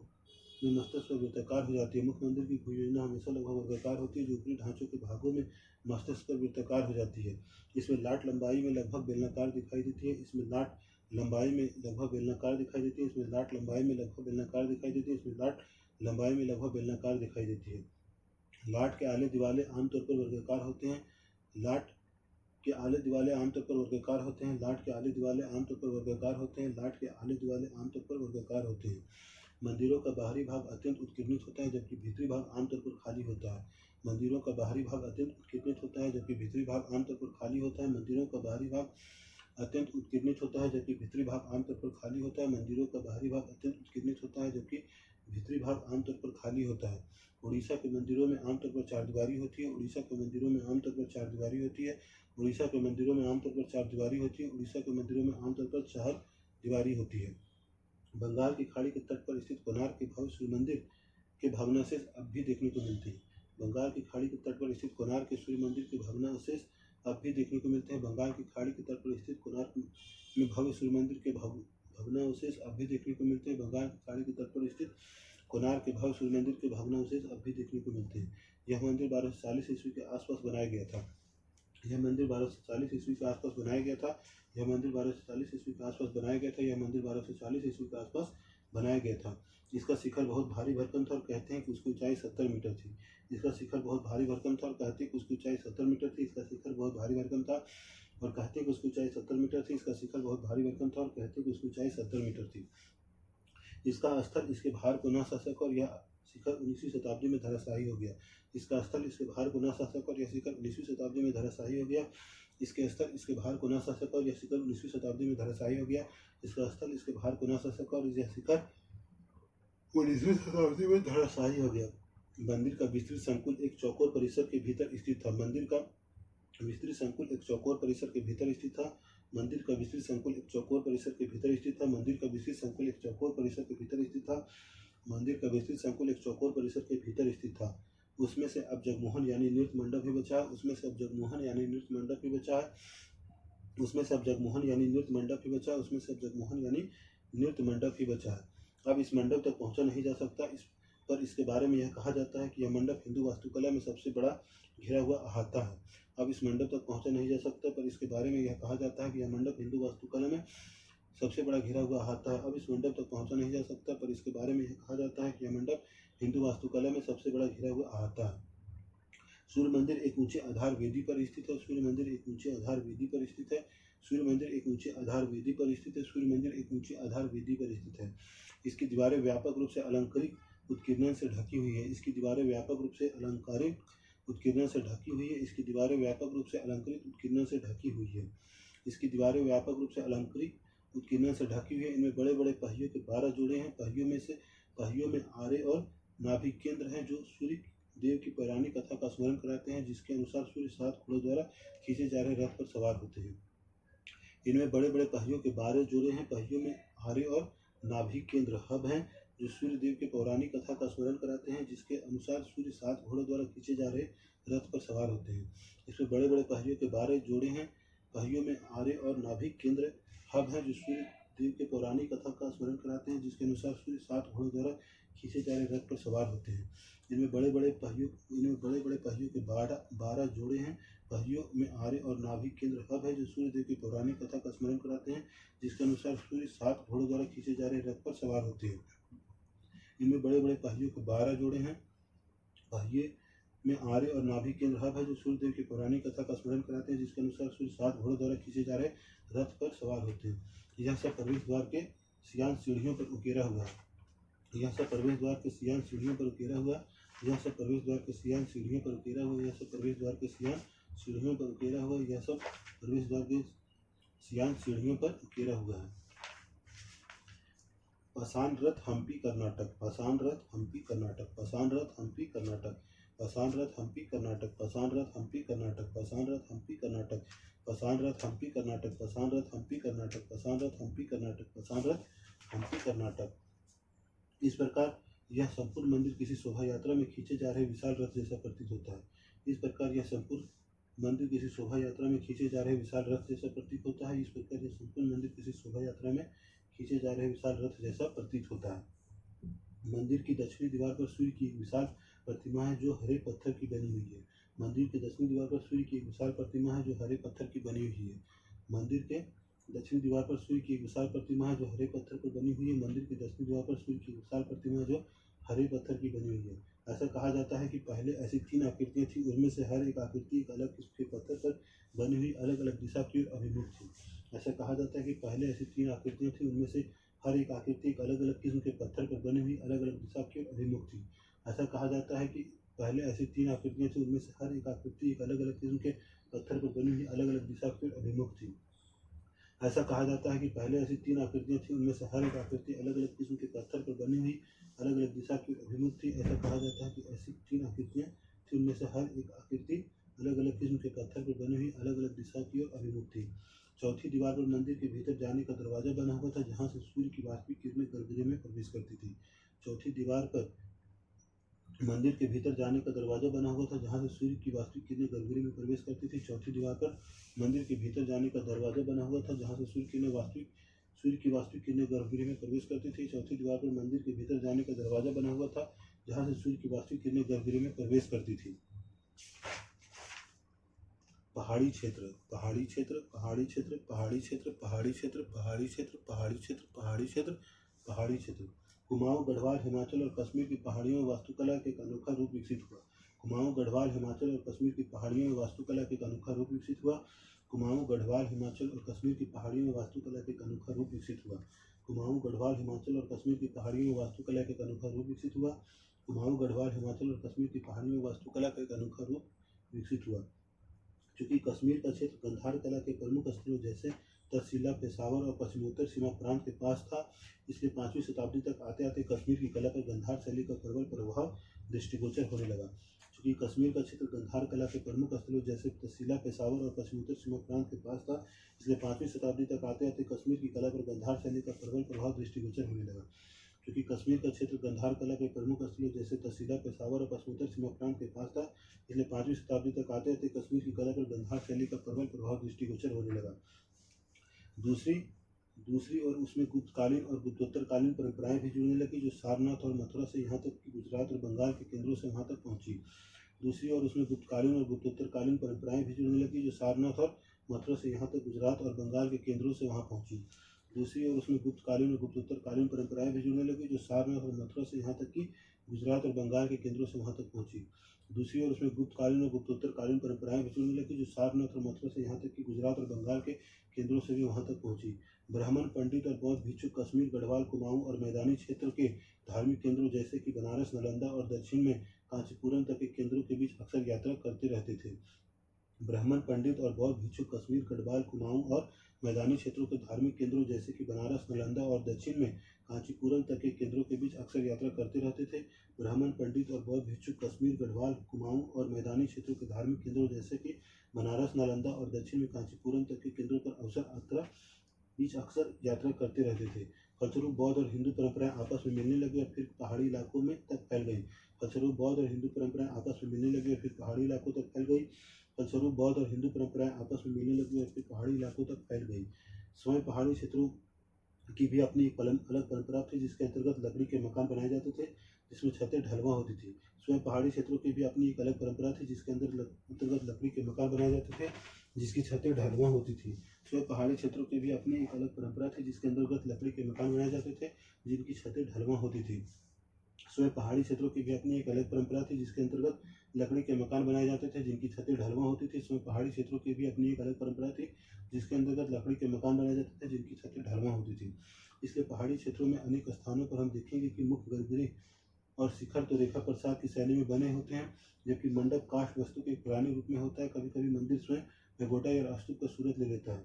में मस्तक पर वृत्ताकार हो जाती है। मुख्य मंदिर की भू योजना हमेशा लगभग वर्गाकार होती है, जो ऊपरी ढांचों के भागों में मस्तक पर वृत्ताकार हो जाती है। इसमें लाट लंबाई में लगभग बेलनाकार दिखाई देती है। इसमें लाट लंबाई में लगभग बेलनाकार दिखाई देती है। इसमें लाट लंबाई में लगभग बेलनाकार दिखाई देती है। इसमें लाट लंबाई में लगभग बेलनाकार दिखाई देती है। लाट के आले दिवाले आमतौर पर वर्गाकार होते हैं। लाट के आले दिवाले आमतौर पर वर्गाकार होते हैं। लाट के आले दिवाले आमतौर पर वर्गाकार होते हैं। लाट के आले दिवाले आमतौर पर वर्गाकार होते हैं। मंदिरों का बाहरी भाग अत्यंत उत्कीर्णित होता है, जबकि भीतरी भाग आमतौर पर खाली होता है। मंदिरों का बाहरी भाग अत्यंत उत्कीर्णित होता है, जबकि भीतरी भाग आमतौर पर खाली होता है। मंदिरों का बाहरी भाग अत्यंत उत्कीर्णित होता है, जबकि भीतरी भाग आमतौर पर खाली होता है। मंदिरों का बाहरी भाग अत्यंत उत्कीर्णित होता है, जबकि भीतरी भाग आमतौर पर खाली होता है। उड़ीसा के मंदिरों में आमतौर पर चारदीवारी होती है। उड़ीसा के मंदिरों में आमतौर पर चारदीवारी होती है। उड़ीसा के मंदिरों में आमतौर पर चारदीवारी होती है। उड़ीसा के मंदिरों में आमतौर पर चारदीवारी होती है। बंगाल की खाड़ी के तट पर स्थित कोणार्क के भव्य सूर्य मंदिर के भग्नावशेष अब भी देखने को मिलते हैं। बंगाल की खाड़ी के तट पर स्थित कोणार्क के सूर्य मंदिर के भग्नावशेष अब भी देखने को मिलते हैं। बंगाल की खाड़ी के तट पर स्थित कोणार्क में भव्य सूर्य मंदिर के भग्नावशेष अब भी देखने को मिलते हैं। बंगाल की खाड़ी के तट पर स्थित कोणार्क के भव्य सूर्य मंदिर के भग्नावशेष अब भी देखने को मिलते हैं। यह मंदिर 1240 ईस्वी के आसपास बनाया गया था। यह मंदिर 1240 ईस्वी के आसपास बनाया गया था। यह मंदिर 1240 ईस्वी के आसपास बनाया गया था। यह मंदिर 1240 ईस्वी के आसपास बनाया गया था। इसका शिखर बहुत भारी भरकम था और कहते हैं कि उसकी ऊंचाई 70 मीटर थी। इसका शिखर बहुत भारी भरकम था और कहते हैं कि उसकी ऊंचाई 70 मीटर थी। इसका शिखर बहुत भारी भरकम था और कहते हैं कि उसकी ऊंचाई 70 मीटर थी। इसका शिखर बहुत भारी भरकम था और कहते हैं कि उसकी ऊंचाई 70 मीटर थी। इसका स्थल इसके भार को न सह सका और यह शिखर 19वीं शताब्दी में धराशायी हो गया। इसका स्थल इसके भार को न सह सका और यह शिखर 19वीं शताब्दी में धराशायी हो गया। इसके स्थल इसके भार को न सह सका और यह शिखर 19वीं शताब्दी में धराशायी हो गया। इसका स्थल इसके भार को न सह सका और यह शिखर 19वीं शताब्दी में धराशायी हो गया। मंदिर का विस्तृत संकुल एक चौकोर परिसर के भीतर स्थित था। मंदिर का विस्तृत संकुल एक चौकोर परिसर के भीतर स्थित था। मंदिर का विस्तृत संकुल एक चौकोर परिसर के भीतर स्थित था। मंदिर का विस्तृत संकुल एक चौकोर परिसर के भीतर स्थित था। मंदिर का विस्तृत संकुल एक चौकोर परिसर के भीतर स्थित था। उसमें से अब जगमोहन यानी नृत्य मंडप भी बचा है। उसमें से अब जगमोहन यानी नृत्य मंडप भी बचा है। उसमें से अब जगमोहन यानी नृत्य मंडप भी बचा है। उसमें से अब जगमोहन यानी नृत्य मंडप भी बचा है। अब इस मंडप तक पहुंचा नहीं जा सकता। पर इसके बारे में यह कहा जाता है कि यह मंडप हिंदू वास्तुकला में सबसे बड़ा घिरा हुआ अहाता है। अब इस मंडप तक पहुंचा नहीं जा सकता। पर इसके बारे में यह कहा जाता है कि यह मंडप हिंदू वास्तुकला में सबसे बड़ा घिरा हुआ अहाता है। अब इस मंडप तक पहुंचा नहीं जा सकता। पर इसके बारे में यह कहा जाता है कि यह मंडप हिंदू वास्तुकला में सबसे बड़ा घिरा हुआ अहाता है। सूर्य मंदिर एक ऊंचे आधार वेदी पर स्थित है। सूर्य मंदिर एक ऊंचे आधार वेदी पर स्थित है। सूर्य मंदिर एक ऊंचे आधार वेदी पर स्थित है। सूर्य मंदिर एक ऊंचे आधार वेदी पर स्थित है। इसकी दीवारें व्यापक रूप से अलंकृत उत्कीर्णन से ढकी हुई है। इसकी दीवारें व्यापक रूप से अलंकारिक उत्कीर्णन से ढकी हुई है। इसकी दीवारें व्यापक रूप से अलंकृत उत्कीर्णन से ढकी हुई है। इसकी दीवारें व्यापक रूप से अलंकृत उत्कीर्णन से ढकी हुई है। इनमें बड़े बड़े पहियों के 12 जोड़े हैं। पहियों में आरे और नाभिक केंद्र हैं जो सूर्य देव की पौराणिक कथा का स्मरण कराते हैं, जिसके अनुसार सूर्य 7 घोड़ों द्वारा खींचे जा रहे रथ पर सवार होते हैं। इनमें बड़े बड़े पहियों के 12 जोड़े हैं। पहियों में आरे और नाभिक केंद्र हब हैं जो सूर्य देव के पौराणिक कथा का स्मरण कराते हैं, जिसके अनुसार सूर्य 7 घोड़ों द्वारा खींचे जा रहे रथ पर सवार होते हैं। इसमें बड़े बड़े पहियों के 12 जोड़े हैं। पहियों में आरे और नाभिक केंद्र हब हैं जो सूर्य देव के पौराणिक कथा का स्मरण कराते हैं, जिसके अनुसार सूर्य 7 घोड़ों द्वारा खींचे जा रहे रथ पर सवार होते हैं। इनमें बड़े बड़े पहियों के 12 जोड़े हैं। पहियों में आरे और नाभिक केंद्र हब है जो सूर्य देव की पौराणिक कथा का स्मरण कराते हैं, जिसके अनुसार सूर्य 7 घोड़ों द्वारा खींचे जा रहे रथ पर सवार होते हैं। इनमें बड़े बड़े पहियों के 12 जोड़े हैं। पहिए में आरे और नाभिक केंद्र हब है जो सूर्य देव की पौराणिक कथा का स्मरण कराते हैं, जिसके अनुसार सूर्य 7 घोड़ों द्वारा खींचे जा रहे रथ पर सवार होते हैं। यह सब प्रवेश द्वार के सियान सीढ़ियों पर उकेरा हुआ है। यह सब प्रवेश द्वार के सियान सीढ़ियों पर उकेरा हुआ। यह सब प्रवेश द्वार के सियान सीढ़ियों पर उकेरा हुआ। यह सब प्रवेश द्वार के सियान सीढ़ियों पर उकेरा हुआ। यह सब प्रवेश द्वार के सियान सीढ़ियों पर उकेरा हुआ है। पाषाण रथ हम्पी कर्नाटक। पाषाण रथ हम्पी कर्नाटक। पाषाण रथ हम्पी कर्नाटक। पाषाण रथ हम्पी कर्नाटक। पाषाण रथ हम्पी कर्नाटक। पाषाण रथ हम्पी कर्नाटक। पाषाण रथ हम्पी कर्नाटक। पाषाण रथ हम्पी कर्नाटक। पाषाण रथ हम्पी कर्नाटक। पाषाण रथ हम्पी कर्नाटक। इस प्रकार यह संपूर्ण मंदिर किसी शोभा यात्रा में खींचे जा रहे विशाल रथ जैसा प्रतीत होता है। इस प्रकार यह संपूर्ण मंदिर किसी शोभा यात्रा में खींचे जा रहे विशाल रथ जैसा प्रतीत होता है। इस प्रकार यह संपूर्ण मंदिर किसी शोभा यात्रा में खींचे जा रहे विशाल रथ जैसा प्रतीत होता है। मंदिर की दक्षिणी दीवार पर सूर्य की एक विशाल प्रतिमा है जो हरे पत्थर की बनी हुई है। मंदिर की दक्षिणी दीवार पर सूर्य की एक विशाल प्रतिमा है जो हरे पत्थर की बनी हुई है। मंदिर के दक्षिणी दीवार पर सूर्य की एक विशाल प्रतिमा है जो हरे पत्थर पर बनी हुई है। मंदिर की दक्षिणी दीवार पर सूर्य की विशाल प्रतिमा है जो हरे पत्थर की बनी हुई है। ऐसा कहा जाता है कि पहले ऐसी 3 आकृतियां थी, उनमें से हर एक आकृति एक अलग किस्म के पत्थर पर बनी हुई अलग अलग दिशा की ओर अभिमुख थी। ऐसा कहा जाता है कि पहले ऐसी 3 आकृतियां थी, उनमें से हर एक आकृति एक अलग अलग किस्म के पत्थर पर बनी हुई अलग अलग दिशा की ओर अभिमुख थी। ऐसा कहा जाता है कि पहले ऐसी 3 आकृतियां थी, उनमें से हर एक आकृति एक अलग अलग किस्म के पत्थर पर बनी हुई अलग अलग दिशा की ओर अभिमुख थी। ऐसा कहा जाता है कि पहले ऐसी 3 आकृतियां थी, उनमें से हर एक आकृति अलग अलग किस्म के पत्थर पर बनी हुई अलग अलग दिशा की अभिमुख थी। ऐसा कहा जाता है कि ऐसी 3 आकृतियां थी, उनमें से हर एक आकृति अलग अलग किस्म के पत्थर पर बनी हुई अलग अलग दिशा की ओर अभिमुख थी। चौथी दीवार पर मंदिर के भीतर जाने का दरवाजा बना हुआ था, जहां से सूर्य की वास्तविक किरणें गर्भगृह में प्रवेश करती थी। चौथी दीवार पर मंदिर के भीतर जाने का दरवाजा बना हुआ था जहाँ से सूर्य की वास्तविक किरणें गर्भगृह में प्रवेश करती थी। चौथी दीवार पर मंदिर के भीतर जाने का दरवाजा बना हुआ था जहाँ से सूर्य की वास्तविक किरणें गर्भगृह में प्रवेश करती थी। चौथी दीवार पर मंदिर के भीतर जाने का दरवाजा बना हुआ था जहाँ से सूर्य की वास्तविक किरणें गर्भगृह में प्रवेश करती थी। पहाड़ी क्षेत्र, पहाड़ी क्षेत्र, पहाड़ी क्षेत्र, पहाड़ी क्षेत्र, पहाड़ी क्षेत्र, पहाड़ी क्षेत्र, पहाड़ी क्षेत्र, पहाड़ी क्षेत्र, पहाड़ी क्षेत्र। कुमाऊं गढ़वाल हिमाचल और कश्मीर की पहाड़ियों में वास्तुकला के एक अनोखा रूप विकसित हुआ। कुमाऊं गढ़वाल हिमाचल और कश्मीर की पहाड़ियों में वास्तुकला के एक अनोखा रूप विकसित हुआ। कुमाऊं गढ़वाल हिमाचल और कश्मीर की पहाड़ियों में वास्तुकला के एक अनोखा रूप विकसित हुआ। कुमाऊं गढ़वाल हिमाचल और कश्मीर की पहाड़ियों में वास्तुकला के एक अनोखा रूप विकसित हुआ। कुमाऊं गढ़वाल हिमाचल और कश्मीर की पहाड़ियों में वास्तुकला का एक अनोखा रूप विकसित हुआ। चूंकि कश्मीर का क्षेत्र गंधार कला के प्रमुख स्थलों जैसे तहसीला, पेशावर और पश्चिमोत्तर सीमा प्रांत के पास था, इसलिए 5वीं शताब्दी तक आते आते कश्मीर की कला पर गंधार शैली का प्रबल प्रभाव दृष्टिगोचर होने लगा। चूंकि कश्मीर का क्षेत्र गंधार कला के प्रमुख स्थलों जैसे तहसीला, पेशावर और पश्चिमोत्तर सीमा प्रांत के पास था, इसलिए 5वीं शताब्दी तक आते आते कश्मीर की कला पर गंधार शैली का प्रबल प्रभाव दृष्टिगोचर होने लगा। क्योंकि कश्मीर का क्षेत्र गंधार कला के प्रमुख स्थलों जैसे तहसीला, पेशावर और पश्चिमोत्तर सीमा प्रांत के पास था, इसलिए 5वीं शताब्दी तक आते आते कश्मीर की कला पर गंधार शैली का प्रबल प्रभाव दृष्टिगोचर होने लगा। दूसरी दूसरी और उसमें गुप्तकालीन और गुप्तोत्तरकालीन परंपराएं भी जुड़ने लगी जो सारनाथ और मथुरा से यहाँ तक कि गुजरात और बंगाल के केंद्रों से वहाँ तक पहुँची। दूसरी और उसमें गुप्तकालीन और गुप्तोत्तरकालीन परंपराएं भी जुड़ने लगी जो सारनाथ और मथुरा से यहाँ तक गुजरात और बंगाल के केंद्रों से वहाँ पहुँची। दूसरी और उसमें गुप्तकालीन और गुप्तोत्तरकालीन परंपराएं भी जुड़ने लगी जो सारनाथ और मथुरा से यहाँ तक कि गुजरात और बंगाल के केंद्रों से वहाँ तक पहुँची। दूसरी और उसमें गुप्तकालीन और गुप्तोत्तरकालीन परंपराएं भी जुड़ने लगी जो सारनाथ और मथुरा से यहाँ तक कि गुजरात और बंगाल के केंद्रों से भी वहाँ तक पहुँची। ब्राह्मण, पंडित और बौद्ध भिक्षु कश्मीर, गढ़वाल, कुमाऊं और मैदानी क्षेत्र के धार्मिक केंद्रों जैसे कि बनारस, नालंदा और दक्षिण में कांचीपुरम तक के केंद्रों के बीच अक्सर यात्रा करते रहते थे। ब्राह्मण, पंडित और बौद्ध भिक्षु कश्मीर, गढ़वाल, कुमाऊं और मैदानी क्षेत्रों के धार्मिक केंद्रों जैसे कि बनारस, नालंदा और दक्षिण में कांचीपुरम तक के केंद्रों के बीच अक्सर यात्रा करते रहते थे। ब्राह्मण, पंडित और बौद्ध भिक्षु कश्मीर, गढ़वाल, कुमाऊं और मैदानी क्षेत्रों के धार्मिक केंद्रों जैसे कि बनारस, नालंदा और दक्षिण में कांचीपुरम तक के केंद्रों पर बीच अक्सर यात्रा करते रहते थे। फलस्वरूप बौद्ध और हिंदू परंपराएं आपस में मिलने लगी और फिर पहाड़ी इलाकों में तक फैल गई। फलस्वरूप बौद्ध और हिंदू परंपराएं आपस में मिलने लगी और फिर पहाड़ी इलाकों तक फैल गई। फलस्वरूप बौद्ध और हिंदू परंपराएं आपस में मिलने लगी और फिर पहाड़ी इलाकों तक फैल गई। स्वयं पहाड़ी क्षेत्रों की भी अपनी एक अलग परंपरा थी जिसके अंतर्गत लकड़ी के मकान बनाए जाते थे जिसमें छतें ढलवा होती थी। स्वयं पहाड़ी क्षेत्रों की भी अपनी एक अलग परंपरा थी जिसके अंतर्गत लकड़ी के मकान बनाए जाते थे जिसकी छतें ढलवा होती थी। स्वयं पहाड़ी क्षेत्रों की भी अपनी एक अलग परंपरा थी जिसके अंतर्गत लकड़ी के मकान बनाए जाते थे जिनकी छतें ढलवा होती थी। स्वयं पहाड़ी क्षेत्रों की भी अपनी एक अलग परंपरा थी जिसके अंतर्गत लकड़ी के मकान बनाए जाते थे जिनकी छतें ढलवा होती थी। स्वयं पहाड़ी क्षेत्रों की भी अपनी एक अलग परंपरा थी जिसके अंतर्गत लकड़ी के मकान बनाए जाते थे जिनकी छतें ढलवा होती थी। इसलिए पहाड़ी क्षेत्रों में अनेक स्थानों पर हम देखेंगे कि मुख्य गर्भगृह और शिखर तो रेखा प्रसाद की शैली में बने होते हैं जबकि मंडप काष्ठ वस्तु के पुराने रूप में होता है। कभी कभी मंदिर स्वयं पैगोडा या स्तूप का सूरत ले लेता है।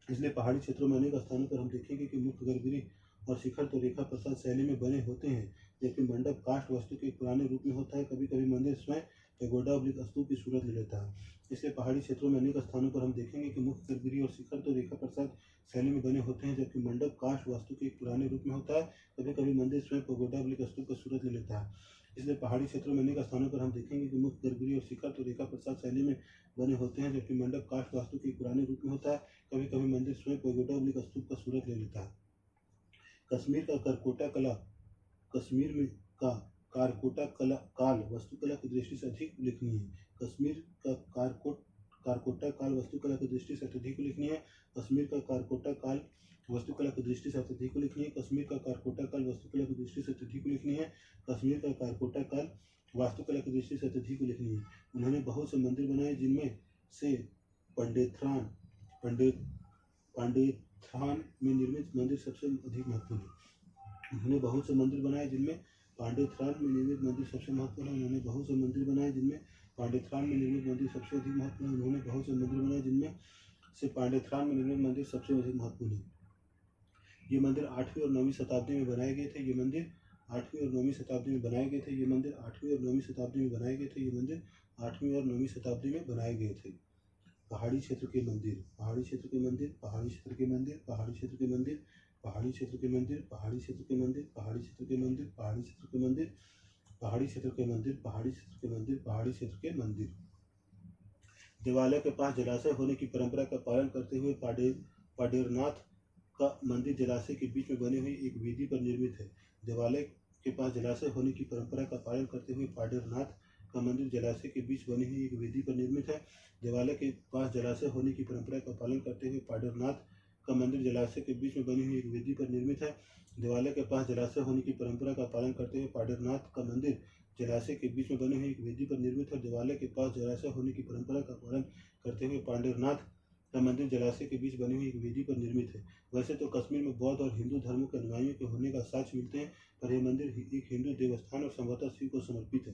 इसलिए पहाड़ी क्षेत्रों में अनेक स्थानों पर हम देखेंगे कि मुख्य गर्भगृह और शिखर तो रेखा प्रसाद शैली में बने होते हैं जबकि मंडप काष्ठ वस्तु के पुराने रूप में होता है। कभी कभी मंदिर स्वयं पैगोडा स्तूप की सूरत ले लेता है। इसलिए पहाड़ी क्षेत्रों में अनेक स्थानों पर हम देखेंगे कि मुख्य गर्भगृह और शिखर तो रेखा प्रसाद शैली में बने होते हैं जबकि मंडप काष्ठ वास्तु के पुराने रूप में होता है। कभी कभी मंदिर स्वयं पैगोडा स्तूप का सूरत ले लेता है। इसलिए पहाड़ी क्षेत्रों में अनेक स्थानों पर हम देखेंगे कि मुख्य गर्भगृह और शिखर तो रेखा प्रसाद शैली में बने होते हैं जबकि मंडप काष्ठ वास्तु के पुराने रूप में होता है। कभी कभी मंदिर स्वयं पैगोडा स्तूप का सूरत ले लेता है। कश्मीर का करकोटा कला कश्मीर में का कारकोटा कला काल वास्तुकला की दृष्टि से अधिक उल्लेखनीय है। कश्मीर का कारकोटा काल वास्तुकला की दृष्टि से अत्यधिक उल्लेखनीय है। कश्मीर का कारकोटा काल वास्तुकला की दृष्टि से अत्यधिक उल्लेखनीय है। कश्मीर का कारकोटा काल वास्तुकला की दृष्टि से अत्यधिक उल्लेखनीय है। कश्मीर का कारकोटा काल वास्तुकला की दृष्टि से अत्यधिक उल्लेखनीय है। उन्होंने बहुत से मंदिर बनाए जिनमें से पांडेथ्रान पांडेथ्रान में निर्मित मंदिर सबसे अधिक महत्वपूर्ण है। उन्होंने बहुत से मंदिर बनाए जिनमें पांडेथ्रान में निर्मित मंदिर सबसे महत्वपूर्ण है। उन्होंने बहुत से मंदिर बनाए जिनमें पांडेथ्रान में निर्मित मंदिर सबसे अधिक महत्वपूर्ण है। उन्होंने बहुत से मंदिर बनाए जिनमें से पांडेथ्रान में निर्मित मंदिर सबसे अधिक महत्वपूर्ण है। ये मंदिर 8वीं और 9वीं शताब्दी में बनाए गए थे। ये मंदिर 8वीं और 9वीं शताब्दी में बनाए गए थे। ये मंदिर 8वीं और 9वीं शताब्दी में बनाए गए थे। ये मंदिर 8वीं और 9वीं शताब्दी में बनाए गए थे। पहाड़ी क्षेत्र के मंदिर, पहाड़ी क्षेत्र के मंदिर, पहाड़ी क्षेत्र के मंदिर, पहाड़ी क्षेत्र के मंदिर, पहाड़ी क्षेत्र के मंदिर, पहाड़ी क्षेत्र के मंदिर, पहाड़ी क्षेत्र के मंदिर, पहाड़ी क्षेत्र के मंदिर, पहाड़ी क्षेत्र के मंदिर, पहाड़ी क्षेत्र के मंदिर, पहाड़ी क्षेत्र के मंदिर। देवालय के पास जलाशय होने की परंपरा का पालन करते हुए पाडेरनाथ का मंदिर जलाशय के बीच में बनी हुई एक वेदी पर निर्मित है। देवालय के पास जलाशय होने की परंपरा का पालन करते हुए पाडेरनाथ का मंदिर जलाशय के बीच बनी हुई एक वेदी पर निर्मित है। देवालय के पास जलाशय होने की परंपरा का पालन करते हुए पाडेरनाथ का मंदिर जलाशय के बीच में बनी हुई एक वेदी पर निर्मित है। देवालय के पास जलाशय होने की परंपरा का पालन करते हुए पाडेरनाथ का मंदिर जलाशय के बीच में बनी हुई एक वेदी पर निर्मित है। देवालय के पास जलाशय होने की परंपरा का पालन करते हुए पाडेरनाथ का मंदिर जलाशय के बीच बनी हुई एक वेदी पर निर्मित है। वैसे तो कश्मीर में बौद्ध और हिंदू धर्मों के अनुयायियों के होने का साक्ष्य मिलते हैं, पर यह मंदिर एक हिंदू देवस्थान और संभवतः शिव को समर्पित है।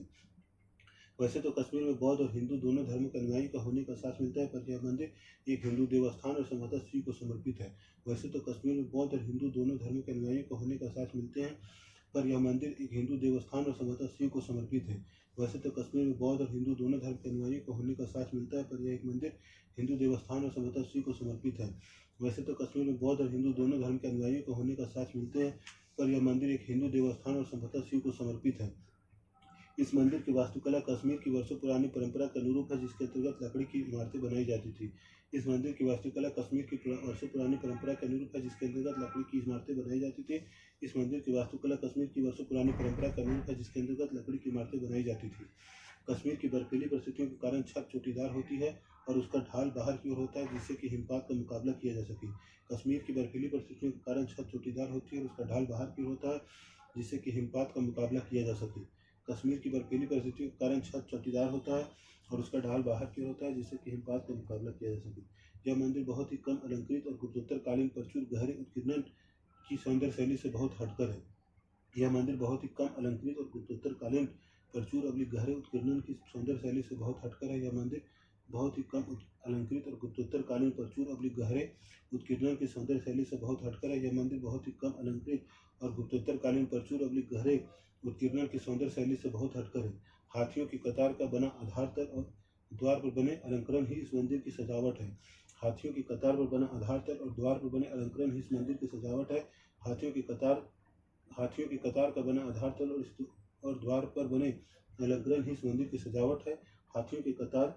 वैसे तो कश्मीर में बौद्ध और हिंदू दोनों धर्मों के अनुयायी का होने का साक्ष्य मिलता है, पर यह मंदिर एक हिंदू देवस्थान और संभवतः शिव को समर्पित है। वैसे तो कश्मीर में बौद्ध और हिंदू दोनों धर्मों के अनुयायी का होने का साक्ष्य मिलते हैं, पर यह मंदिर एक हिंदू देवस्थान और संभवतः शिव को समर्पित है। वैसे तो कश्मीर में बौद्ध और हिंदू दोनों धर्म के अनुयायी को होने का साक्ष्य मिलता है, पर यह एक मंदिर हिंदू देवस्थान और संभवतः शिव को समर्पित है। वैसे तो कश्मीर में बौद्ध और हिंदू दोनों धर्म के अनुयायी को होने का साक्ष्य मिलते हैं, पर यह मंदिर एक हिंदू देवस्थान और संभवतः शिव को समर्पित है। इस मंदिर की वास्तुकला कश्मीर की वर्षों पुरानी परंपरा के अनुरूप है, जिसके अंतर्गत लकड़ी की इमारतें बनाई जाती थी। इस मंदिर की वास्तुकला कश्मीर की वर्षों पुरानी परंपरा के अनुरूप है, जिसके अंतर्गत लकड़ी की इमारतें बनाई जाती थी। इस मंदिर की वास्तुकला कश्मीर की वर्षों पुरानी परंपरा के अनुरूप है, जिसके अंतर्गत लकड़ी की इमारतें बनाई जाती थी। कश्मीर की बर्फीली परिस्थितियों के कारण छत चोटीदार होती है और उसका ढाल बाहर की ओर होता है, जिससे कि हिमपात का मुकाबला किया जा सके। कश्मीर की बर्फीली परिस्थितियों के कारण छत चोटीदार होती है और उसका ढाल बाहर की ओर होता है, जिससे कि हिमपात का मुकाबला किया जा सके। कश्मीर की बर्फीली परिस्थितियों के कारण छत चोटीदार होता है और उसका ढाल बाहर की ओर होता है, जिससे कि हिमपात का मुकाबला किया जा सके। यह मंदिर बहुत ही कम अलंकृत और गुप्तोत्तरकालीन प्रचुर गहरे उत्कीर्णन की सौंदर्य शैली से बहुत हटकर है। यह मंदिर बहुत ही कम अलंकृत और गुप्तोत्तरकालीन प्रचुर गहरे उत्कीर्णन की सौंदर्य शैली से बहुत हटकर है। यह मंदिर बहुत ही कम अलंकृत और गुप्तोत्तरकालीन प्रचुर गहरे उत्कीर्णन की सौंदर्य शैली से बहुत हटकर है। यह मंदिर बहुत ही कम अलंकृत और गुप्तोत्तरकालीन प्रचुर गहरे उत्कीर्णन की सौंदर्य शैली से बहुत हटकर है। हाथियों की कतार का बना आधार तल और द्वार पर बने अलंकरण ही इस मंदिर की सजावट है। हाथियों की कतार पर बना आधार तल और द्वार पर बने अलंकरण ही इस मंदिर की सजावट है। हाथियों की कतार का बना आधार तल और द्वार पर बने अलंकरण ही इस मंदिर की सजावट है। हाथियों की कतार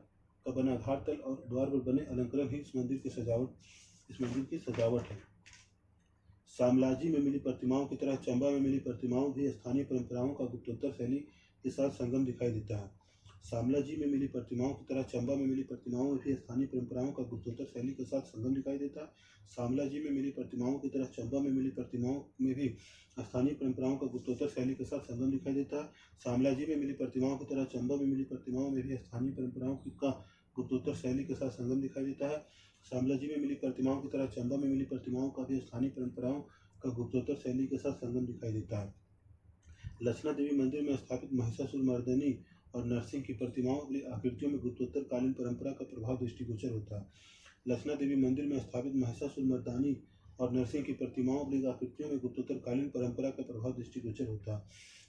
का बना आधार तल और द्वार पर बने अलंकरण ही इस मंदिर की सजावट है। शामलाजी में मिली प्रतिमाओं की तरह चंबा में मिली प्रतिमाओं भी स्थानीय परंपराओं का गुप्तोत्तर शैली के साथ संगम दिखाई देता है। शामलाजी में मिली प्रतिमाओं की तरह चंबा में मिली प्रतिमाओं में भी स्थानीय परंपराओं का गुप्तोत्तर शैली के साथ संगम दिखाई देता है। शामलाजी में मिली प्रतिमाओं की तरह चंबा में मिली प्रतिमाओं में भी स्थानीय परंपराओं का गुप्तोत्तर शैली के साथ संगम दिखाई देता है। शामलाजी में मिली प्रतिमाओं की तरह चंबा में मिली प्रतिमाओं में भी स्थानीय परंपराओं का गुप्तोत्तर शैली के साथ संगम दिखाई देता है। शामलाजी में मिली प्रतिमाओं की तरह चंबा में मिली प्रतिमाओं का भी स्थानीय परंपराओं का गुप्तोत्तर शैली के साथ संगम दिखाई देता है। लक्षणा देवी मंदिर में स्थापित महिषासुरमर्दिनी और नरसिंह की प्रतिमाओं की आकृतियों में गुप्तोत्तर कालीन परंपरा का प्रभाव दृष्टिगोचर होता है। लक्षणा देवी मंदिर में स्थापित महिषासुरमर्दिनी और नरसिंह की प्रतिमाओं की आकृतियों में गुप्तोत्तर कालीन परंपरा का प्रभाव दृष्टिगोचर होता है।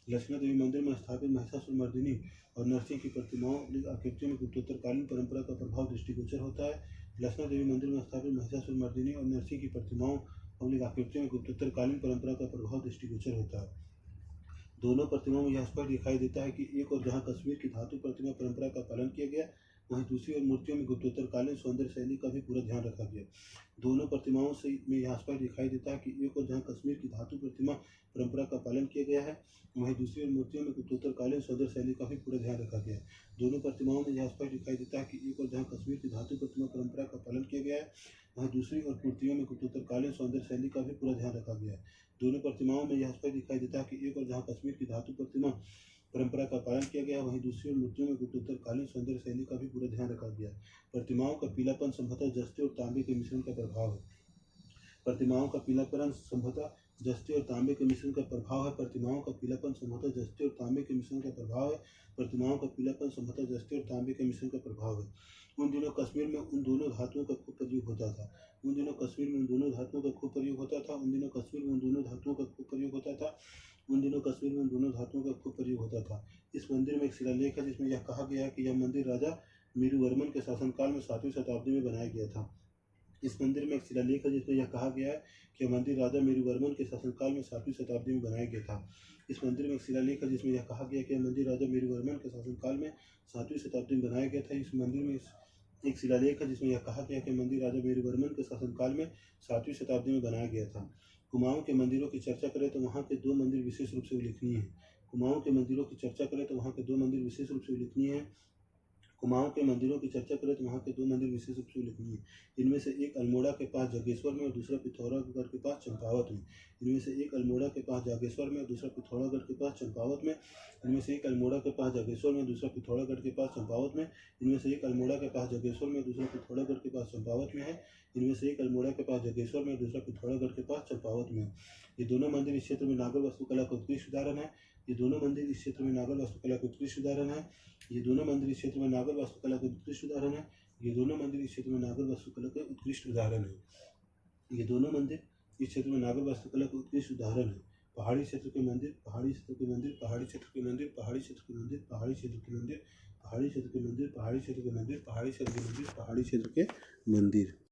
लक्षणा देवी मंदिर में स्थापित महिषासुरमर्दिनी और नरसिंह की प्रतिमाओं की आकृतियों में गुप्तोत्तर कालीन परंपरा का प्रभाव दृष्टिगोचर होता है। लक्षणा देवी मंदिर में स्थापित महिषासुरमर्दिनी और नरसिंह की प्रतिमाओं की आकृतियों में गुप्तोत्तर कालीन परंपरा का प्रभाव दृष्टिगोचर होता है। दोनों प्रतिमाओं में यह स्पष्ट दिखाई देता है कि एक और जहाँ कश्मीर की धातु प्रतिमा परंपरा का पालन किया गया, वहीं दूसरी ओर मूर्तियों में गुप्तोत्तरकालीन सौंदर्य शैली का भी पूरा ध्यान रखा गया। दोनों प्रतिमाओं से में यह स्पष्ट दिखाई देता है कि एक और जहाँ कश्मीर की धातु प्रतिमा परंपरा का पालन किया गया है, वहीं दूसरी ओर मूर्तियों में गुप्तोत्तरकालीन सौंदर्य शैली का भी पूरा ध्यान रखा गया। दोनों प्रतिमाओं में यह स्पष्ट दिखाई देता है कि एक और जहाँ कश्मीर की धातु प्रतिमा परंपरा का पालन किया गया है, वहीं दूसरी ओर मूर्तियों में गुप्तोत्तरकालीन सौंदर्य शैली का भी पूरा ध्यान रखा गया है। दोनों प्रतिमाओं में यह स्पष्ट दिखाई देता है कि एक और जहाँ कश्मीर की धातु प्रतिमा परंपरा का पालन किया गया, वहीं दूसरी ओर मूर्तियों में गुप्तोत्तरकालीन सौंदर्य शैली का भी पूरा ध्यान रखा गया। प्रतिमाओं का पीलापन संभवतः जस्ते और तांबे के मिश्रण का प्रभाव है। प्रतिमाओं का पीलापन संभवतः जस्ते और तांबे के मिश्रण का प्रभाव है। प्रतिमाओं का पीलापन संभवतः जस्ते और तांबे के मिश्रण का प्रभाव है। प्रतिमाओं का पीलापन संभवतः जस्ते और तांबे के मिश्रण का प्रभाव है। उन दिनों कश्मीर में उन दोनों धातुओं का खूब प्रयोग होता था। उन दिनों कश्मीर में उन दोनों धातुओं का खूब प्रयोग होता था। उन दिनों कश्मीर में उन दोनों धातुओं का खूब प्रयोग होता था। उन दिनों कश्मीर में उन दोनों धातुओं का खूब प्रयोग होता था। इस मंदिर में एक शिलालेख है जिसमें यह कहा गया है कि यह मंदिर राजा मीरूवर्मन के शासनकाल में 7वीं शताब्दी में बनाया गया था। इस मंदिर में एक शिलालेख है जिसमें यह कहा गया है कि यह मंदिर राजा मेरुवर्मन के शासनकाल में 7वीं शताब्दी में बनाया गया था। इस मंदिर में एक शिलालेख है जिसमें यह कहा गया कि यह मंदिर राजा मेरुवर्मन के शासनकाल में 7वीं शताब्दी में बनाया गया था। इस मंदिर में एक शिलालेख है जिसमें यह कहा गया कि मंदिर राजा मेरुवर्मन के शासनकाल में 7वीं शताब्दी में बनाया गया था। कुमाऊं के मंदिरों की चर्चा करें तो वहाँ के दो मंदिर विशेष रूप से उल्लेखनीय हैं। कुमाऊं के मंदिरों की चर्चा करें तो वहाँ के दो मंदिर विशेष रूप से उल्लेखनीय हैं। कुमाऊं के मंदिरों की चर्चा करें तो वहाँ के दो मंदिर विशेष रूप से उल्लेखनीय हैं। इनमें से एक अल्मोड़ा के पास जागेश्वर में और दूसरा पिथौरागढ़ के पास चंपावत में। इनमें से एक अल्मोड़ा के पास जागेश्वर में और दूसरा पिथौरागढ़ के पास चंपावत में। इनमें से एक अल्मोड़ा के पास जागेश्वर में दूसरा पिथौरागढ़ के पास चंपावत में। इनमें से एक अल्मोड़ा के पास जागेश्वर में दूसरा पिथौरागढ़ के पास चंपावत में है। इनमें से एक अल्मोड़ा के पास जागेश्वर में दूसरा पिथौरागढ़ के पास चंपावत में है। ये दोनों मंदिर इस क्षेत्र में नागर वास्तुकला का उत्कृष्ट उदाहरण है। ये दोनों मंदिर इस क्षेत्र में नागर वास्तुकला का उत्कृष्ट उदाहरण है। ये दोनों मंदिर इस क्षेत्र में नागर वास्तुकला के उत्कृष्ट उदाहरण है। ये दोनों मंदिर इस क्षेत्र में नागर वास्तुकला के उत्कृष्ट उदाहरण है। ये दोनों मंदिर इस क्षेत्र में नागर वास्तुकला के उत्कृष्ट उदाहरण है। पहाड़ी क्षेत्र के मंदिर, पहाड़ी क्षेत्र के मंदिर, पहाड़ी क्षेत्र के मंदिर, पहाड़ी क्षेत्र के मंदिर, पहाड़ी क्षेत्र के मंदिर, पहाड़ी क्षेत्र के मंदिर, पहाड़ी क्षेत्र के मंदिर, पहाड़ी क्षेत्र के मंदिर, पहाड़ी क्षेत्र के मंदिर।